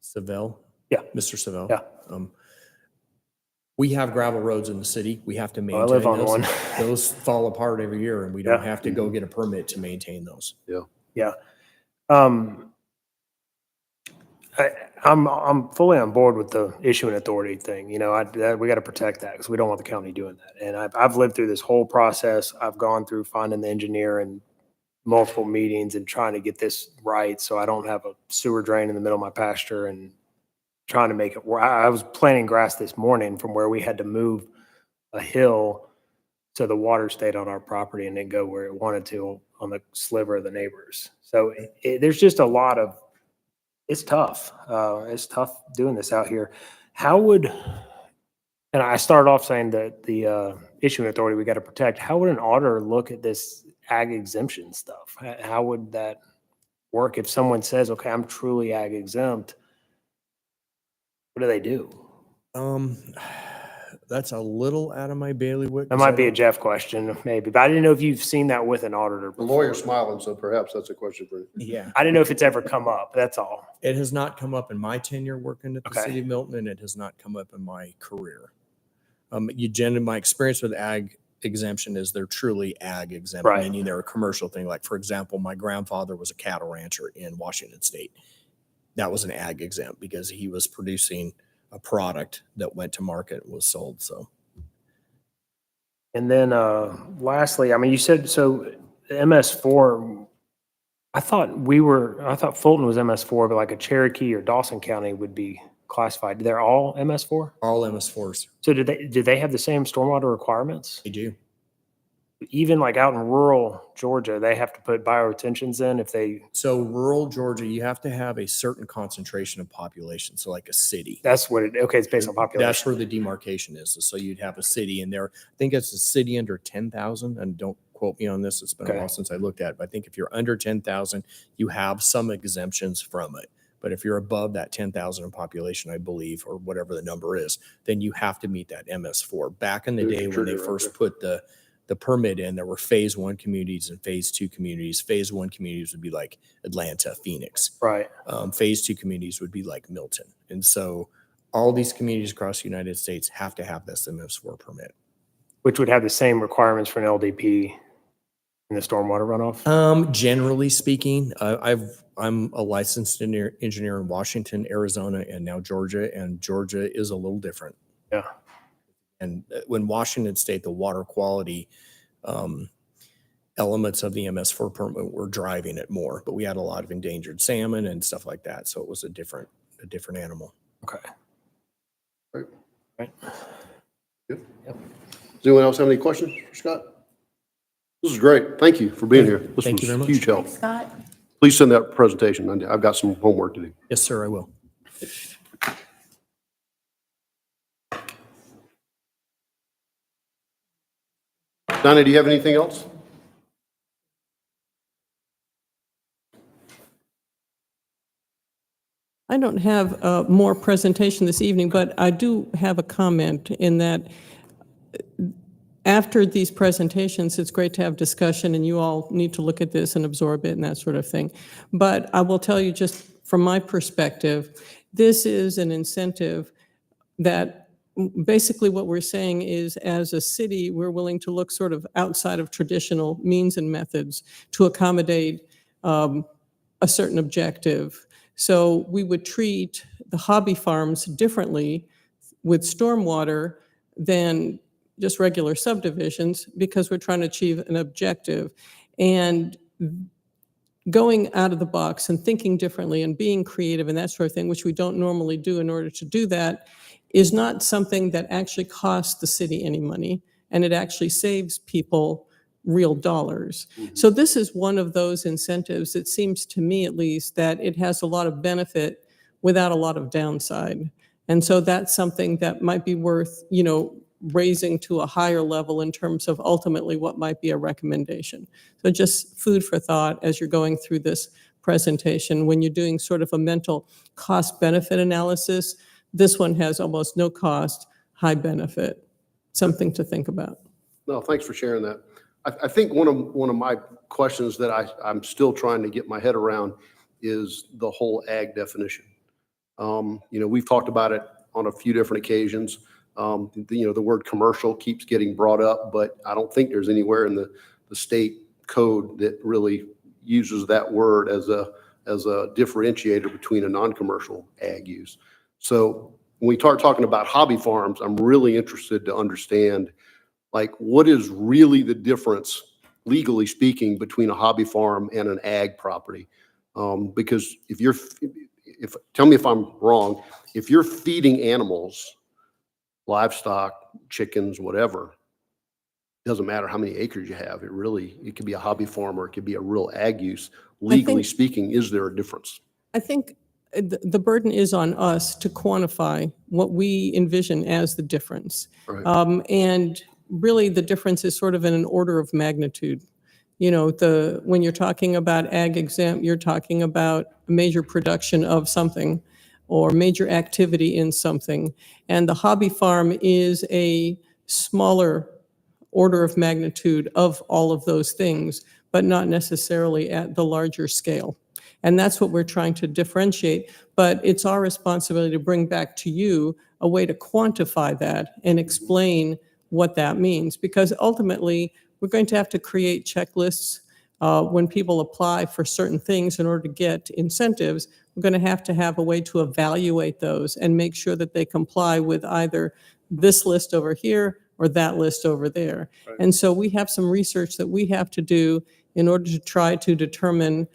Savell? Yeah. Mr. Savell? Yeah. We have gravel roads in the city. We have to I maintain live on those. one. Those fall apart every year and we don't Yeah. have to go get a permit to maintain those. Yeah. I'm fully on board with the issuing authority thing. You know, we got to protect that because we don't want the county doing that. And I've lived through this whole process. I've gone through finding the engineer and multiple meetings and trying to get this right so I don't have a sewer drain in the middle of my pasture and trying to make it where I was planting grass this morning from where we had to move a hill so the water stayed on our property and didn't go where it wanted to on the sliver of the neighbors. So there's just a lot of, it's tough. It's tough doing this out here. How would, and I started off saying that the issuing authority we got to protect. How would an auditor look at this ag exemption stuff? How would that work if someone says, okay, I'm truly ag exempt? What do they do? That's a little out of my bailiwick. That might be a Jeff question, maybe, but I didn't know if you've seen that with an auditor The before. lawyer's smiling, so perhaps that's a question for you. Yeah. I didn't know if it's ever come up. That's all. It has not come up in my tenure working at the Okay. city of Milton, and it has not come up in my career. My experience with ag exemption is they're truly ag exempt, Right. meaning they're a commercial thing. Like, for example, my grandfather was a cattle rancher in Washington State. That was an ag exempt because he was producing a product that went to market and was sold. So And then lastly, I mean, you said, so MS4, I thought Fulton was MS4, but like a Cherokee or Dawson County would be classified. They're all MS4? all MS4s, So do they have the same stormwater requirements? they do. Even like out in rural Georgia, they have to put bioretentions in if they, So rural Georgia, you have to have a certain concentration of population. So like a city. that's what okay, it's based on That's population. where the demarcation is. So you'd have a city in there. I think it's a city under 10,000, and don't quote me on this. It's been Okay. a while since I looked at it. But I think if you're under 10,000, you have some exemptions from it. But if you're above that 10,000 in population, I believe, or whatever the number is, then you have to meet that MS4. Back in the There's day a when trigger they right first there. put the permit in, there were phase 1 communities and phase 2 communities. Phase 1 communities would be like Atlanta, Phoenix. Right. Phase 2 communities would be like Milton. And so all these communities across the United States have to have this MS4 permit. Which would have the same requirements for an LDP in the stormwater runoff? Generally speaking, I'm a licensed engineer in Washington, Arizona, and now Georgia, and Georgia is a little different. Yeah. And when Washington State, the water quality elements of the MS4 permit were driving it more, but we had a lot of endangered salmon and stuff like that, so it was a different animal. Okay. Right. Right. Good. Does anyone else have any questions for Scott? This is great. Thank you for being here. This Thank you was very much. huge help. Scott? Please send that presentation. I've got some homework to do. Yes, sir, I will. Donna, do you have anything else? I don't have more presentation this evening, but I do have a comment in that after these presentations, it's great to have discussion, and you all need to look at this and absorb it and that sort of thing. But I will tell you, just from my perspective, this is an incentive that basically what we're saying is, as a city, we're willing to look sort of outside of traditional means and methods to accommodate a certain objective. So we would treat the hobby farms differently with stormwater than just regular subdivisions, because we're trying to achieve an objective. And going out of the box and thinking differently and being creative and that sort of thing, which we don't normally do in order to do that, is not something that actually costs the city any money, and it actually saves people real dollars. So this is one of those incentives, it seems to me at least, that it has a lot of benefit without a lot of downside. And so that's something that might be worth, raising to a higher level in terms of ultimately what might be a recommendation. So just food for thought as you're going through this presentation. When you're doing sort of a mental cost-benefit analysis, this one has almost no cost, high benefit. Something to think about. No, thanks for sharing that. I think one of my questions that I'm still trying to get my head around is the whole ag definition. We've talked about it on a few different occasions. The word commercial keeps getting brought up, but I don't think there's anywhere in the state code that really uses that word as a differentiator between a non-commercial ag use. So when we start talking about hobby farms, I'm really interested to understand, like, what is really the difference, legally speaking, between a hobby farm and an ag property? Because tell me if I'm wrong, if you're feeding animals, livestock, chickens, whatever, doesn't matter how many acres you have. It could be a hobby farm or it could be a real ag use. Legally speaking, is there a difference? I think the burden is on us to quantify what we envision as the difference. Right. And really the difference is sort of in an order of magnitude. When you're talking about ag exempt, you're talking about major production of something or major activity in something. And the hobby farm is a smaller order of magnitude of all of those things, but not necessarily at the larger scale. And that's what we're trying to differentiate. But it's our responsibility to bring back to you a way to quantify that and explain what that means. Because ultimately, we're going to have to create checklists when people apply for certain things in order to get incentives. We're going to have a way to evaluate those and make sure that they comply with either this list over here or that list over there. Right. And so we have some research that we have to do in order to try to determine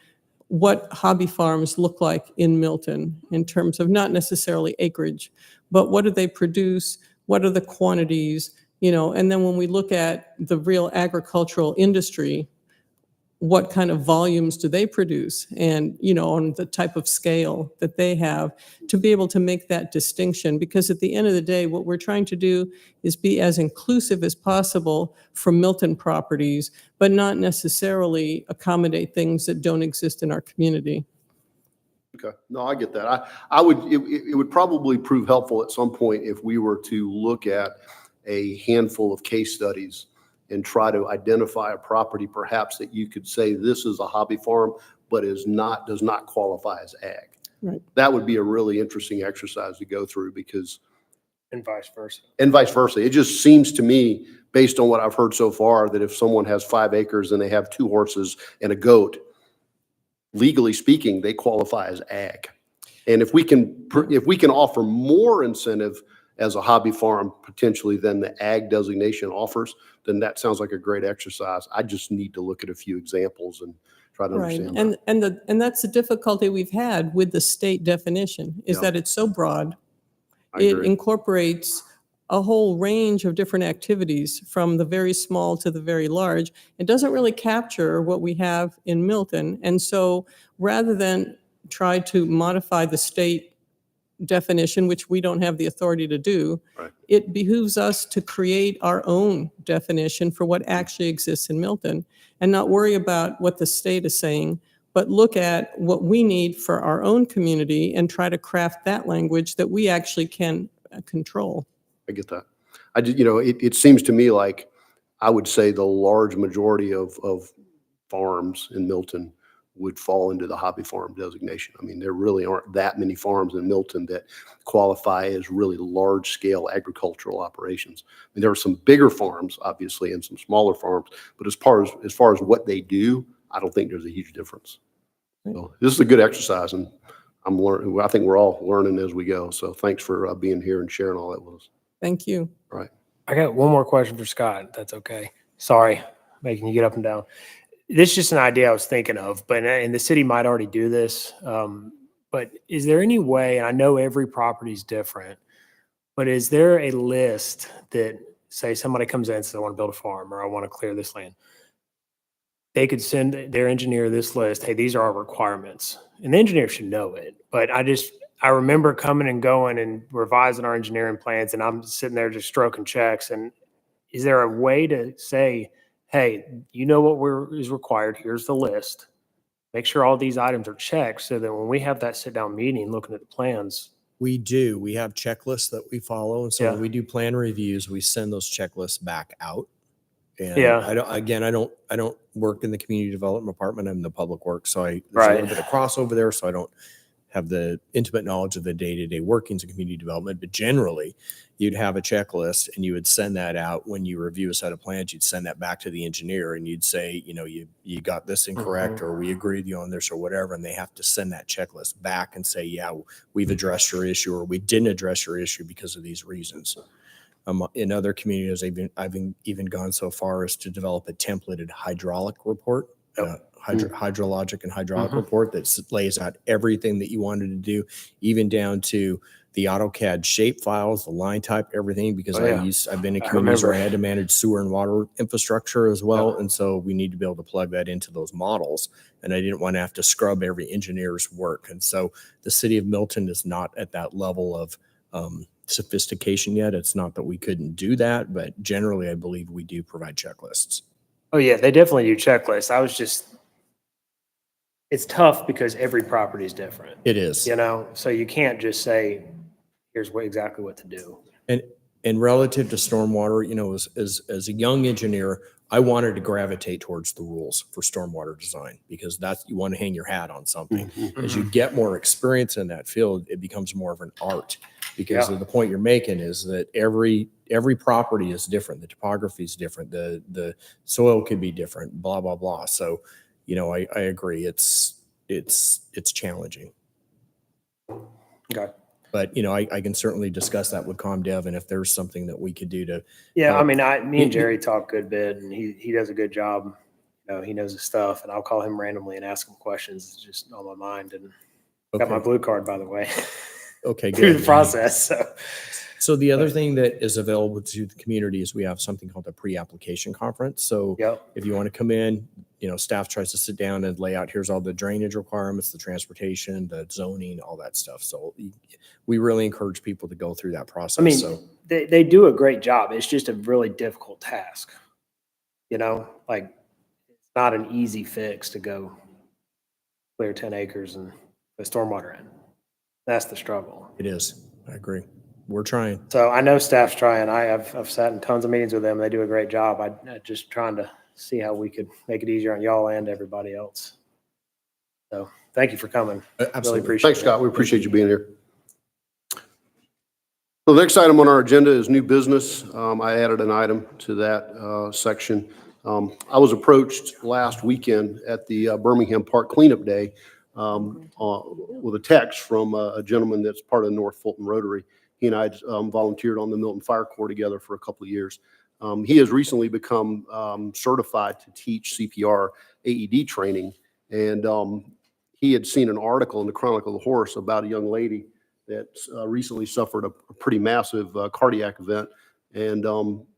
what hobby farms look like in Milton in terms of not necessarily acreage, but what do they produce? What are the quantities? And then when we look at the real agricultural industry, what kind of volumes do they produce? And, on the type of scale that they have, to be able to make that distinction. Because at the end of the day, what we're trying to do is be as inclusive as possible for Milton properties, but not necessarily accommodate things that don't exist in our community. Okay, no, I get that. It would probably prove helpful at some point if we were to look at a handful of case studies and try to identify a property perhaps that you could say this is a hobby farm, but does not qualify as ag. Right. That would be a really interesting exercise to go through because. And vice versa. And vice versa. It just seems to me, based on what I've heard so far, that if someone has 5 acres and they have 2 horses and a goat, legally speaking, they qualify as ag. And if we can offer more incentive as a hobby farm potentially than the ag designation offers, then that sounds like a great exercise. I just need to look at a few examples and try to understand that. And that's the difficulty we've had with the state definition, is that it's so broad. It incorporates a whole range of different activities from the very small to the very large. It doesn't really capture what we have in Milton. And so rather than try to modify the state definition, which we don't have the authority to do, Right. It behooves us to create our own definition for what actually exists in Milton and not worry about what the state is saying, but look at what we need for our own community and try to craft that language that we actually can control. I get that. I just, it seems to me like I would say the large majority of farms in Milton would fall into the hobby farm designation. I mean, there really aren't that many farms in Milton that qualify as really large scale agricultural operations. I mean, there are some bigger farms, obviously, and some smaller farms, but as far as what they do, I don't think there's a huge difference. So this is a good exercise, and I'm learning. I think we're all learning as we go. So thanks for being here and sharing all that with us. Thank you. All right. I got one more question for Scott, if that's okay. Sorry, making you get up and down. This is just an idea I was thinking of, and the city might already do this. But is there any way, and I know every property is different, but is there a list that, say somebody comes in and says, I want to build a farm or I want to clear this land? They could send their engineer this list. Hey, these are our requirements. And the engineer should know it. But I remember coming and going and revising our engineering plans, and I'm sitting there just stroking checks. And is there a way to say, hey, you know what is required? Here's the list. Make sure all these items are checked so that when we have that sit-down meeting looking at the plans. We do. We have checklists that we follow. And so Yeah. when we do plan reviews, we send those checklists back out. And Yeah. I don't work in the community development department. I'm in the public works. So there's a Right. little bit of crossover there. So I don't have the intimate knowledge of the day-to-day workings of community development, but generally you'd have a checklist and you would send that out when you review a set of plans. You'd send that back to the engineer and you'd say, you got this incorrect, or we agree with you on this or whatever. And they have to send that checklist back and say, yeah, we've addressed your issue, or we didn't address your issue because of these reasons. In other communities, I've even gone so far as to develop a templated hydraulic report, hydrologic and hydraulic report that lays out everything that you wanted to do, even down to the AutoCAD shape files, the line type, everything, because I've been in communities where I had to manage sewer and water infrastructure as well. Yeah. And so we need to be able to plug that into those models. And I didn't want to have to scrub every engineer's work. And so the city of Milton is not at that level of sophistication yet. It's not that we couldn't do that, but generally I believe we do provide checklists. Oh yeah, they definitely do checklists. It's tough because every property is different. It is. So you can't just say, here's exactly what to do. And relative to stormwater, as a young engineer, I wanted to gravitate towards the rules for stormwater design, because you want to hang your hat on something. As you get more experience in that field, it becomes more of an art, because of the point you're making is that every property is different. The topography is different. The soil could be different, blah, blah, blah. So, I agree. It's challenging. Okay. But, I can certainly discuss that with ComDev, and if there's something that we could do to. Yeah, I mean, me and Jerry talk a good bit, and he does a good job. He knows his stuff, and I'll call him randomly and ask him questions. It's just on my mind, and got my blue card, by the way. Okay, good. Through the process. So the other thing that is available to the community is we have something called a pre-application conference. So if you want to come in, staff tries to sit down and lay out, here's all the drainage requirements, the transportation, the zoning, all that stuff. So we really encourage people to go through that process. I mean, they do a great job. It's just a really difficult task. It's not an easy fix to go clear 10 acres and put stormwater in. That's the struggle. It is. I agree. We're trying. So I know staff's trying. I've sat in tons of meetings with them. They do a great job. I'm just trying to see how we could make it easier on y'all and everybody else. So thank you for coming. Absolutely. Really appreciate Thanks, Scott. We appreciate you being here. So the next item on our agenda is new business. I added an item to that section. I was approached last weekend at the Birmingham Park Cleanup Day with a text from a gentleman that's part of the North Fulton Rotary. He and I volunteered on the Milton Fire Corps together for a couple of years. He has recently become certified to teach CPR AED training. And he had seen an article in the Chronicle of the Horse about a young lady that recently suffered a pretty massive cardiac event. And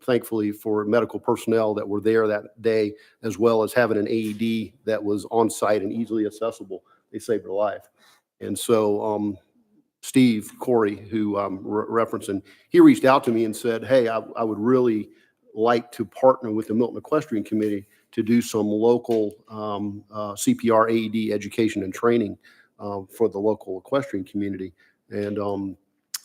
thankfully for medical personnel that were there that day, as well as having an AED that was on site and easily accessible, they saved her life. And so Steve Corey, who I'm referencing, he reached out to me and said, hey, I would really like to partner with the Milton Equestrian Committee to do some local CPR AED education and training for the local equestrian community. And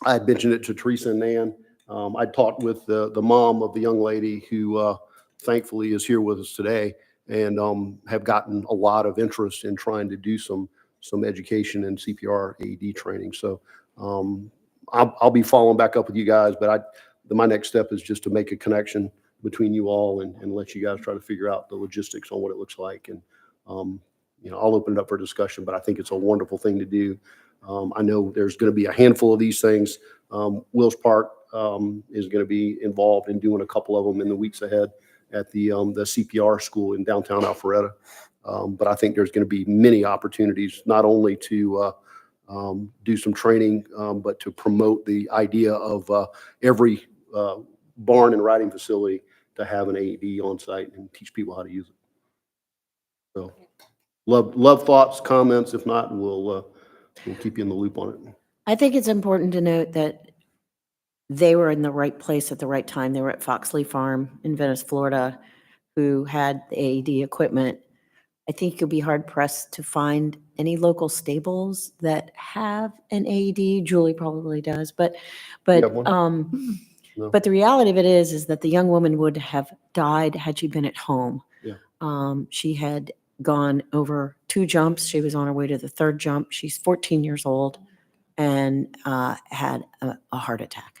I had mentioned it to Teresa and Nan. I talked with the mom of the young lady who thankfully is here with us today, and have gotten a lot of interest in trying to do some education and CPR AED training. So I'll be following back up with you guys, but my next step is just to make a connection between you all and let you guys try to figure out the logistics on what it looks like. And I'll open it up for discussion, but I think it's a wonderful thing to do. I know there's going to be a handful of these things. Wills Park is going to be involved in doing a couple of them in the weeks ahead at the CPR school in downtown Alpharetta. But I think there's going to be many opportunities, not only to do some training, but to promote the idea of every barn and riding facility to have an AED on site and teach people how to use it. So love thoughts, comments. If not, we'll keep you in the loop on it. I think it's important to note that they were in the right place at the right time. They were at Foxley Farm in Venice, Florida, who had the AED equipment. I think you'll be hard pressed to find any local stables that have an AED. Julie probably does, but No. but the reality of it is that the young woman would have died had she been at home. Yeah. She had gone over 2 jumps. She was on her way to the 3rd jump. She's 14 years old and had a heart attack.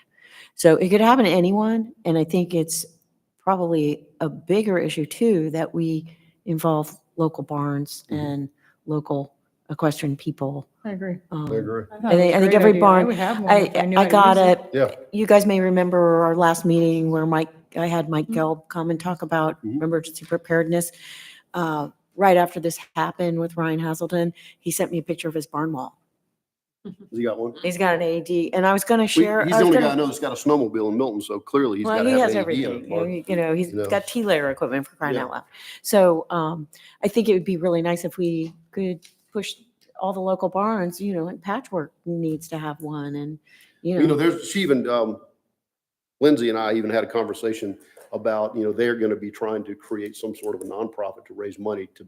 So it could happen to anyone. And I think it's probably a bigger issue too, that we involve local barns and local equestrian people. I agree. I agree. I think every barn, I got it. it. Yeah. You guys may remember our last meeting where I had Mike Gelb come and talk about Mhm. emergency preparedness. Right after this happened with Ryan Hazelton, he sent me a picture of his barn wall. Has he got one? He's got an AED, and I was going to share. He's the only guy I know that's got a snowmobile in Milton, so clearly he's got Well, to he have has an AED in everything. it. Or- He's you know. got T-layer equipment for crying Yeah. out loud. So I think it would be really nice if we could push all the local barns, and Patchwork needs to have one, and She even, Lindsay and I even had a conversation about, they're going to be trying to create some sort of a nonprofit to raise money to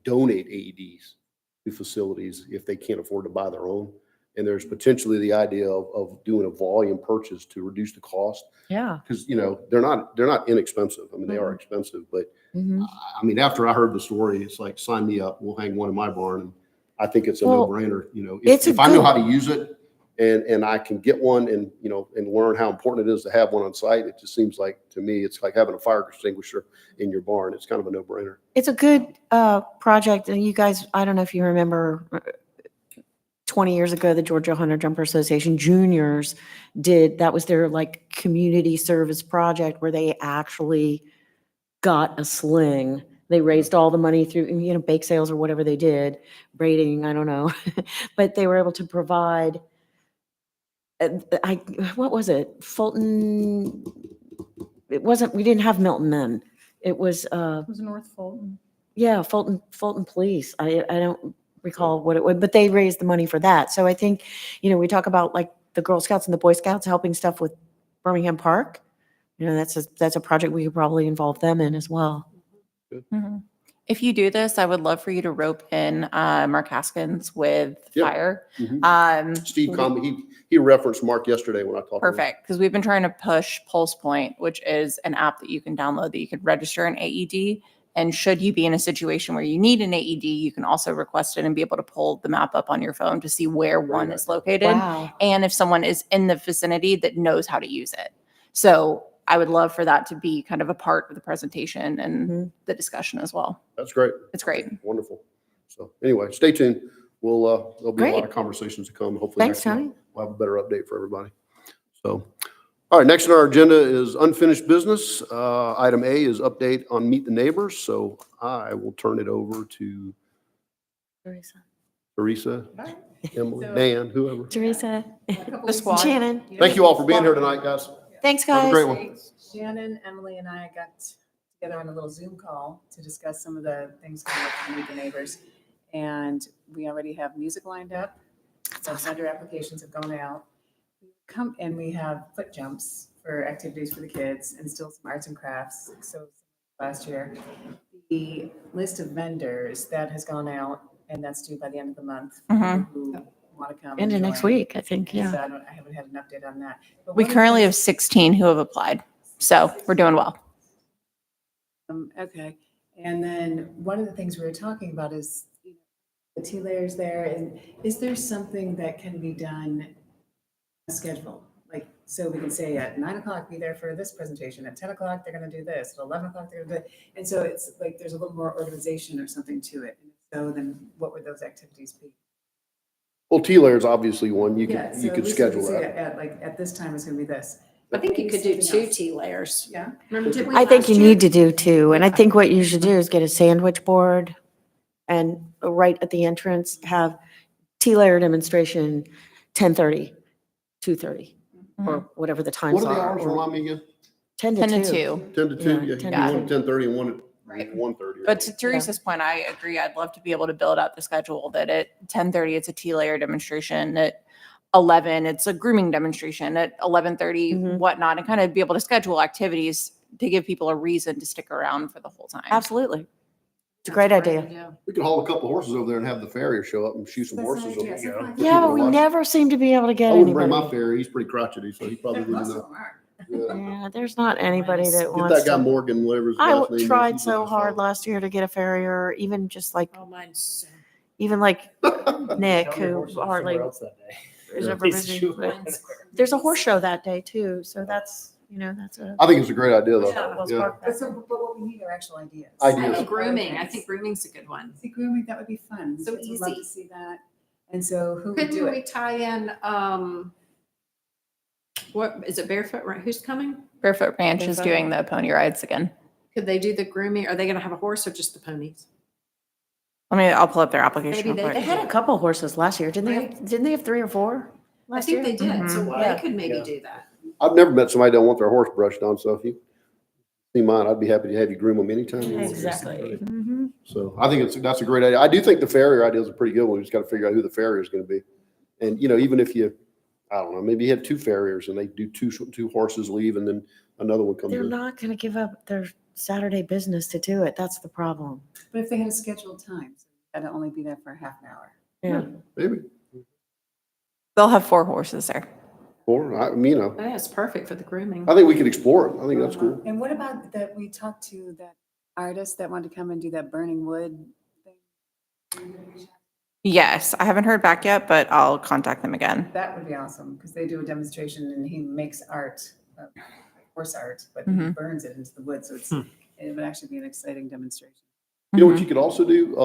donate AEDs to facilities if they can't afford to buy their own. And there's potentially the idea of doing a volume purchase to reduce the cost. yeah. Because, they're not inexpensive. I mean, they are expensive, but Mhm. I mean, after I heard the story, it's like, sign me up. We'll hang one in my barn. And I think it's a Well, no-brainer. it's a If I know good- how to use it and I can get one and, and learn how important it is to have one on site, it just seems like, to me, it's like having a fire extinguisher in your barn. It's kind of a no-brainer. It's a good project, and you guys, I don't know if you remember, 20 years ago, the Georgia Hunter Jumper Association Juniors that was their community service project where they actually got a sling. They raised all the money through, bake sales or whatever they did, braiding, I don't know. But they were able to provide, what was it? Fulton, we didn't have Milton then. It was, It was North Fulton. yeah, Fulton Police. I don't recall what it was, but they raised the money for that. So I think, we talk about the Girl Scouts and the Boy Scouts helping stuff with Birmingham Park. That's a project we could probably involve them in as well. Mhm. If you do this, I would love for you to rope in Mark Haskins with Yeah. fire. Mhm. Steve, he referenced Mark yesterday when I talked to him. Perfect, because we've been trying to push Pulse Point, which is an app that you can download that you could register an AED. And should you be in a situation where you need an AED, you can also request it and be able to pull the map up on your phone to see where one is located. Wow. And if someone is in the vicinity that knows how to use it. So I would love for that to be kind of a part of the presentation and the discussion as well. That's great. It's great. Wonderful. So anyway, stay tuned. There'll be a lot Great. of conversations to come. Hopefully Thanks, next month Tony. we'll have a better update for everybody. So, all right, next on our agenda is unfinished business. Item A is update on Meet the Neighbors. So I will turn it over to Teresa, Emily, Dan, whoever. Teresa, The squad. Shannon. Thank you all for being here tonight, guys. Thanks, Have a guys. great one. Shannon, Emily, and I got together on a little Zoom call to discuss some of the things coming up to Meet the Neighbors. And we already have music lined up. So vendor applications have gone out. And we have foot jumps for activities for the kids and still some arts and crafts. So last year. The list of vendors, that has gone out, and that's due by the end of the month. for Mhm. people who want to come. Into and next join. week, I think, So yeah. I haven't had an update on that. But We one of the currently have things- 16 who have applied, so we're doing well. Okay, and then one of the things we were talking about is the T layers there, and is there something that can be done, a schedule? Like, so we can say at 9 o'clock, be there for this presentation, at 10 o'clock, they're gonna do this, at 11 o'clock, they're gonna do it. And so it's like, there's a little more organization or something to it. So then what would those activities be? Well, T-Layer is obviously one. You Yeah, could, so you at could least we schedule say that. At like, at this time, it's gonna be this. I think you could do Something two else. T layers. Yeah, Remember, did we I think last you year? need to do two, and I think what you should do is get a sandwich board and right at the entrance, have T-layer demonstration, 10:30, 2:30, or whatever the times What are the are. hours? or Remind me again? 10 10 to to 2. 2. 10 to 2? Yeah, Yeah, you 10 do to one 2. at 10:30 and one at Right. 1:30. But to Teresa's point, I agree. I'd love to be able to build out the schedule that at 10:30, it's a T-layer demonstration. At 11, it's a grooming demonstration. At 11:30, Mhm. whatnot, and kind of be able to schedule activities to give people a reason to stick around for the whole time. Absolutely. It's a great idea. Yeah. We could haul a couple horses over there and have the farrier show up and shoot some That's horses nice, over yes, there. I like for Yeah, people but to we watch. never seem to be able to get I wouldn't bring my anybody. farrier. He's pretty crotchety, so he probably wouldn't most of know. them are. Yeah. Yeah, there's not anybody that Get wants that guy to. Morgan, whatever his I last name is. tried he's so looking hard for- last year to get a farrier, even just like, Oh, mine's. even like Nick, Tell your who horses hardly somewhere else that day. is Yeah. ever busy. but There's a horse show that day too, so that's, that's a. I think it's a great idea, though. Yeah. Wells Yeah. Park But that so, day. but what we need are actual ideas. Ideas. And grooming, I think grooming's a good one. See, grooming, that would be fun. So Kids would love easy. to see that. And so who would do Couldn't we it? tie in, what, is it Barefoot, right? Who's coming? Barefoot Ranch is Barefoot. doing the pony rides again. Could they do the grooming? Are they gonna have a horse or just the ponies? I'll pull up their application. Maybe real they quick. They had a couple horses last year, didn't they have 3 or 4 I last think year? they did, so Mhm. they Yeah. could maybe Yeah. do that. I've never met somebody that don't want their horse brushed on, so if you see mine, I'd be happy to have you groom them anytime. you want. Exactly. Mhm. So I think that's a great idea. I do think the farrier idea is a pretty good one. We just got to figure out who the farrier is going to be. And, even if you, I don't know, maybe you have 2 farriers and they do two horses leave and then another one comes They're in. not gonna give up their Saturday business to do it, that's the problem. But if they had a scheduled time, so that'd only be there for half an hour. Yeah. Maybe They'll have 4 horses there. 4. I think it's perfect for the grooming. I think we could explore it. I think that's cool. And what about that, we talked to that artist that wanted to come and do that burning wood thing? Yes, I haven't heard back yet, but I'll contact them again. That would be awesome, because they do a demonstration and he makes art, horse art, but he Mhm. burns it into the wood, so it would actually be an exciting demonstration. You know what you could also do?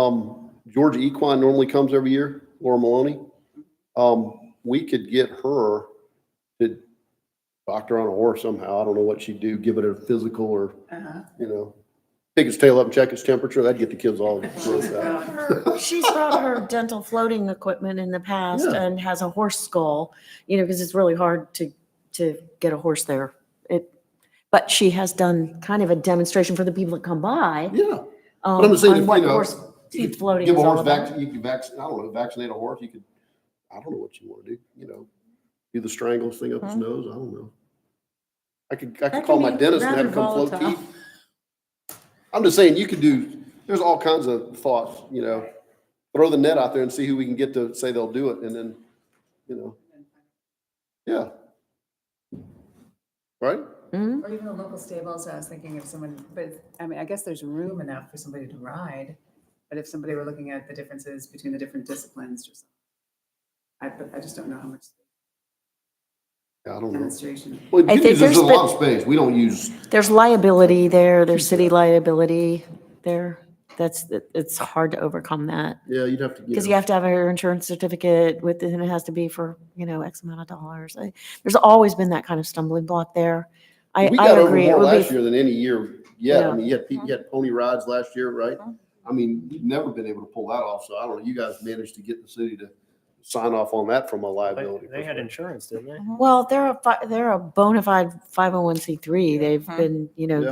Georgia Equine normally comes every year, Laura Maloney. We could get her to doctor on a horse somehow. I don't know what she'd do, give it a physical or, Uh-huh. pick its tail up and check its temperature. That'd get the kids all grossed out. She's brought her dental floating equipment in the past Yeah. and has a horse skull, because it's really hard to get a horse there. But she has done kind of a demonstration for the people that come by. Yeah. But I'm just saying, on if, what you know, horse you teeth could floating give is a all horse about. you could vaccinate, I don't know, vaccinate a horse. You could, I don't know what you want to do, do the strangle thing up his nose. I don't know. I could That call can my be dentist and have rather him come float volatile. teeth. I'm just saying you could there's all kinds of thoughts, throw the net out there and see who we can get to say they'll do it. And then, yeah. Right? Mhm. Or even the local stables, I was thinking of someone, but I mean, I guess there's room enough for somebody to ride. But if somebody were looking at the differences between the different disciplines or something, I just don't know how much Yeah, I don't know. demonstration. Well, I the good think news is there's a there's lot of space. We don't use, There's liability there, there's city liability there. It's hard to overcome that. yeah, you'd have to, Because you have to have your insurance certificate and it has to be for, X amount of dollars. There's always been that kind of stumbling block there. I we got over agree. It more would last be, year than any year yet. Yeah. I mean, you had pony rides last year, right? I mean, we've never been able to pull that off. So I don't know, you guys managed to get the city to sign off on that from a liability. They had perspective. insurance, didn't they? well, they're a bona fide 501c3. They've Mhm. been, Yeah.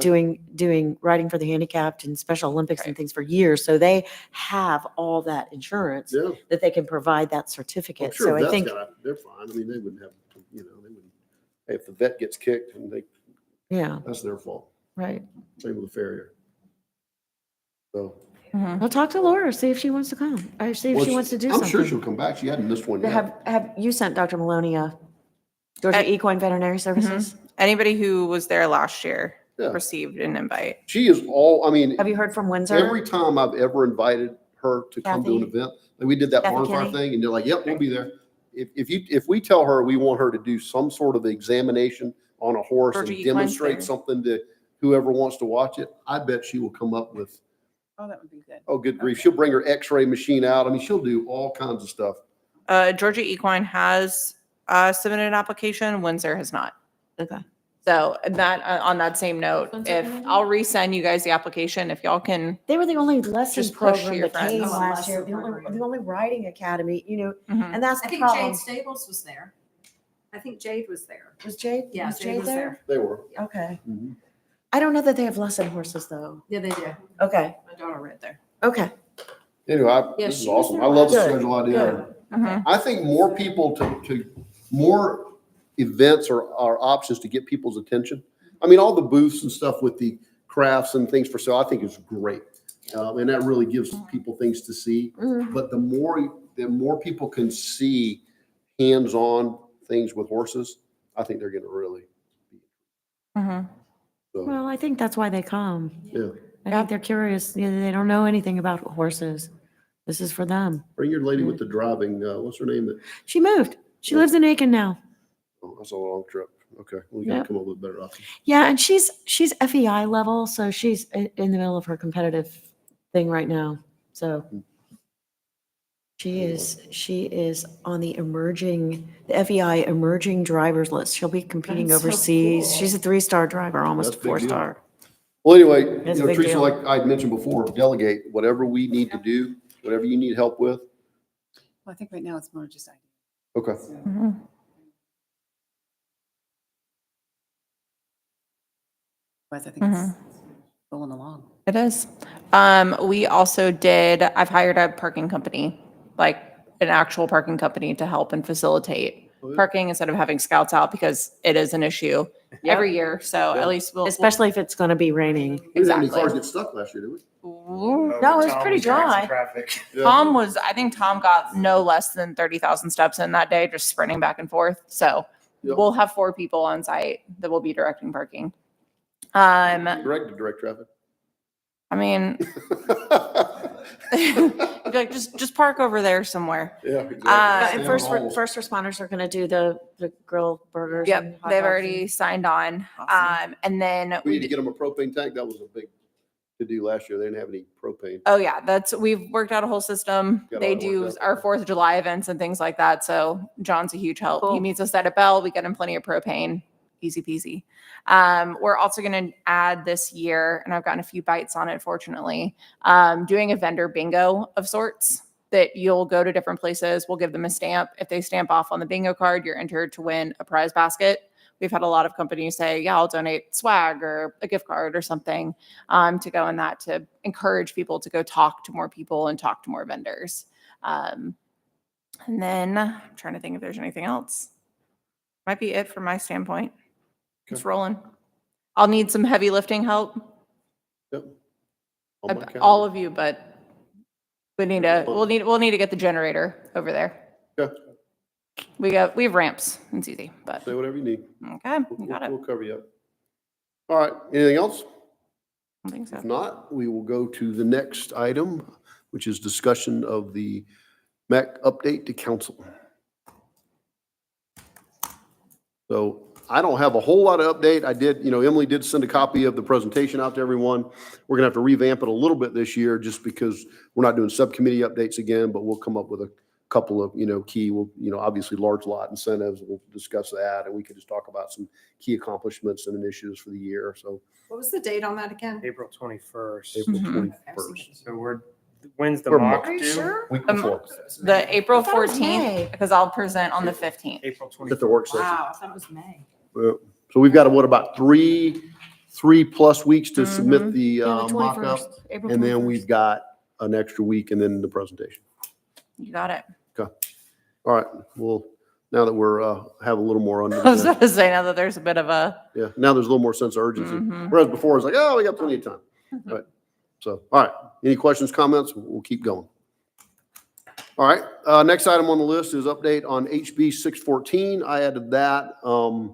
doing riding for the handicapped and Special Olympics and things for years. So they have all that insurance Yeah, that they can provide that I'm certificate. sure So I vets think, they're fine. I mean, they wouldn't have, they wouldn't, if the vet gets kicked and yeah, that's their fault. right. Same with the farrier. So. Well, talk to Laura, see if she wants to come, or see if Well, she wants to do I'm something. sure she'll come back. She hadn't missed one yet. Have you sent Dr. Maloney Georgia I- Equine Veterinary Services? Anybody who was there last year Yeah. received an invite. She is all, I mean, Have you heard from Windsor? every time I've ever invited her to come to an Kathy? event, like we did that Kathy bonfire Kenny? thing, and they're like, yep, we'll be there. If we tell her we want her to do some sort of examination on a horse Georgia and Equine's demonstrate there. something to whoever wants to watch it, I bet she will come up with, Oh, that would be good. oh, good grief. She'll bring her x-ray machine out. I mean, she'll do all kinds of stuff. Georgia Equine has submitted an application. Windsor has not. Okay. So that on that same note, Windsor if County? I'll resend you guys the application, if y'all can. They were the only lesson Just push to program your that came friends. last year, Lesson program. the only riding academy, Mhm. and that's I the think problem. Jade Stables was there. I think Jade was there. Was Jade? Yeah, was Jade was there. They were. Okay. Mhm. I don't know that they have lesson horses though. Yeah, they did. Okay. My daughter read there. Okay. Anyway, Yeah, this is she was awesome. there I love the last year. schedule idea. Mhm. I think more people more events are options to get people's attention. I mean, all the booths and stuff with the crafts and things for sale, I think is great. And that really gives people things to see. Mhm. But the more people can see hands-on things with horses, I think they're going to really. Mhm. So, Well, I think that's why they come. yeah, I think they're curious. You know, they don't know anything about horses. This is for them. bring your lady with the driving. What's her name? She moved. She lives in Aiken now. Oh, that's a long trip. Okay, we got to Yep. come up with a better option. Yeah, and she's FEI level, so she's in the middle of her competitive thing right now. So she is on the FEI emerging drivers list. She'll be competing That's so overseas. cool. She's a 3-star driver, almost That's a big 4-star. Well, anyway, It's a big Teresa, deal. like I had mentioned before, delegate whatever we need to do, whatever you need help with. Well, I think right now it's more just ideas. Okay. Mhm. Otherwise, I think it's rolling along. It is. We also I've hired a parking company, like an actual parking company to help and facilitate Oh, yeah. parking instead of having scouts out because it is an issue every year. So Yeah. at least we'll. Especially if it's going to be raining. We didn't have any Exactly. cars get stuck last year, did we? No, it was pretty dry. I think Tom got no less than 30,000 steps in that day, just sprinting back and forth. So Yep. we'll have 4 people on site that will be directing parking. Direct traffic. I mean, like just park over there somewhere. Yeah, exactly. And Yeah, first almost. responders are going to do the grill burgers. and Yep, hot they've dogs already and- signed on. Awesome. And then We need to get them a propane tank. That was a big to do last year. They didn't have any propane. oh yeah, we've worked out a whole system. Got all They that do worked out. our 4th of July events and things like that. So John's a huge help. He Cool. meets us at a bell. We get him plenty of propane. Easy peasy. We're also going to add this year, and I've gotten a few bites on it, fortunately, doing a vendor bingo of sorts that you'll go to different places. We'll give them a stamp. If they stamp off on the bingo card, you're entered to win a prize basket. We've had a lot of companies say, yeah, I'll donate swag or a gift card or something to go in that to encourage people to go talk to more people and talk to more vendors. And then I'm trying to think if there's anything else. Might be it from my standpoint. It's rolling. I'll need some heavy lifting help. Yep. On my All calendar. of you, but we'll need to get the generator over there. Okay. We have ramps. It's easy, but Say whatever you need. okay, you got it. We'll cover you up. All right. Anything else? I think so. If not, we will go to the next item, which is discussion of the MEC update to council. So I don't have a whole lot of update. I did, Emily did send a copy of the presentation out to everyone. We're gonna have to revamp it a little bit this year just because we're not doing subcommittee updates again, but we'll come up with a couple of, key, obviously large lot incentives. We'll discuss that and we can just talk about some key accomplishments and initiatives for the year. So What was the date on that again? April 21st. April Mhm. 21st. So when's the We're mock Are you due? sure? Week before. The April I thought it was May. 14th, because I'll present on the 15th. April At the work 21st. session. Wow, I thought it was May. So we've got, about three plus weeks to submit the Yeah, the mock-up. 21st, April And then 21st. we've got an extra week and then the presentation. You got it. All right, well, now that we're, have a little more under. I was the- about to say now that there's a bit of a Yeah, now there's a little more sense of urgency. Mhm. Whereas before it's like, oh, we got plenty of time. Right. So, all right, any questions, comments? We'll keep going. All right, next item on the list is update on HB 614. I added that. I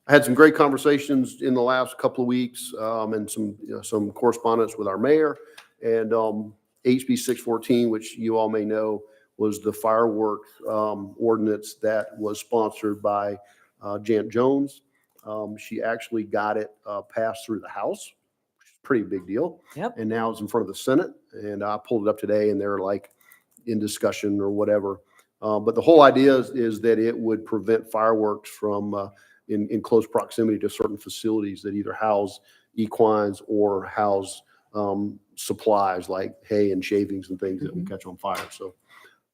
had some great conversations in the last couple of weeks and some correspondence with our mayor. And HB 614, which you all may know, was the firework ordinance that was sponsored by Jan Jones. She actually got it passed through the House, which is a pretty big deal. Yep. And now it's in front of the Senate. And I pulled it up today and they're like in discussion or whatever. But the whole idea is that it would prevent fireworks from in close proximity to certain facilities that either house equines or house supplies like hay and shavings and things that will catch on fire. So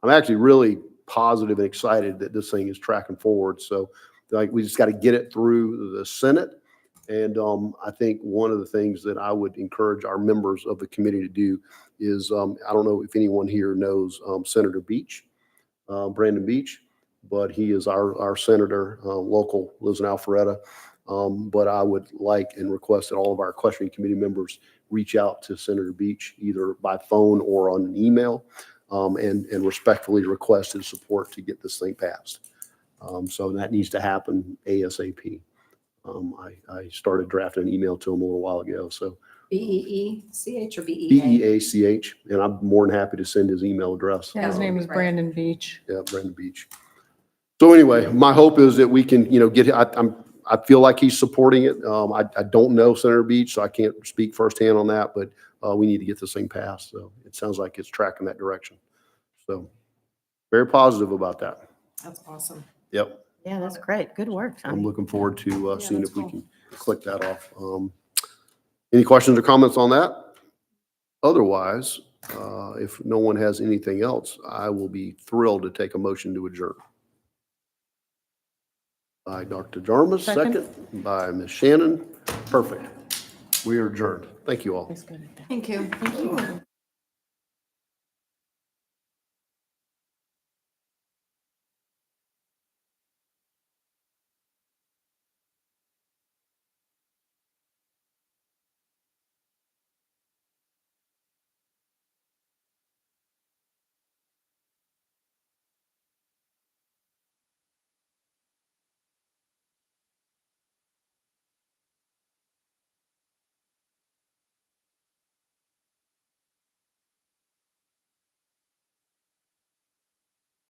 I'm actually really positive and excited that this thing is tracking forward. So like we just got to get it through the Senate. And I think one of the things that I would encourage our members of the committee to do is, I don't know if anyone here knows Senator Beach, Brandon Beach, but he is our senator, local, lives in Alpharetta. But I would like and request that all of our equestrian committee members reach out to Senator Beach, either by phone or on an email, and respectfully request his support to get this thing passed. So that needs to happen ASAP. I started drafting an email to him a little while ago. So BEECH or BEA? BEACH, and I'm more than happy to send his email address. Yeah, his name is Right. Brandon Beach. Yeah, Brandon Beach. So anyway, my hope is that we can, get, I feel like he's supporting it. I don't know Senator Beach, so I can't speak firsthand on that, but we need to get this thing passed. So it sounds like it's tracking that direction. So very positive about that. That's awesome. Yep. Yeah, that's great. Good work, I'm Tommy. looking forward to seeing that's if we cool. can click that off. Any questions or comments on that? Otherwise, if no one has anything else, I will be thrilled to take a motion to adjourn. By Dr. Jarmus, second. By Ms. Shannon. Perfect. We are adjourned. Thank you all. That's good. Thank you.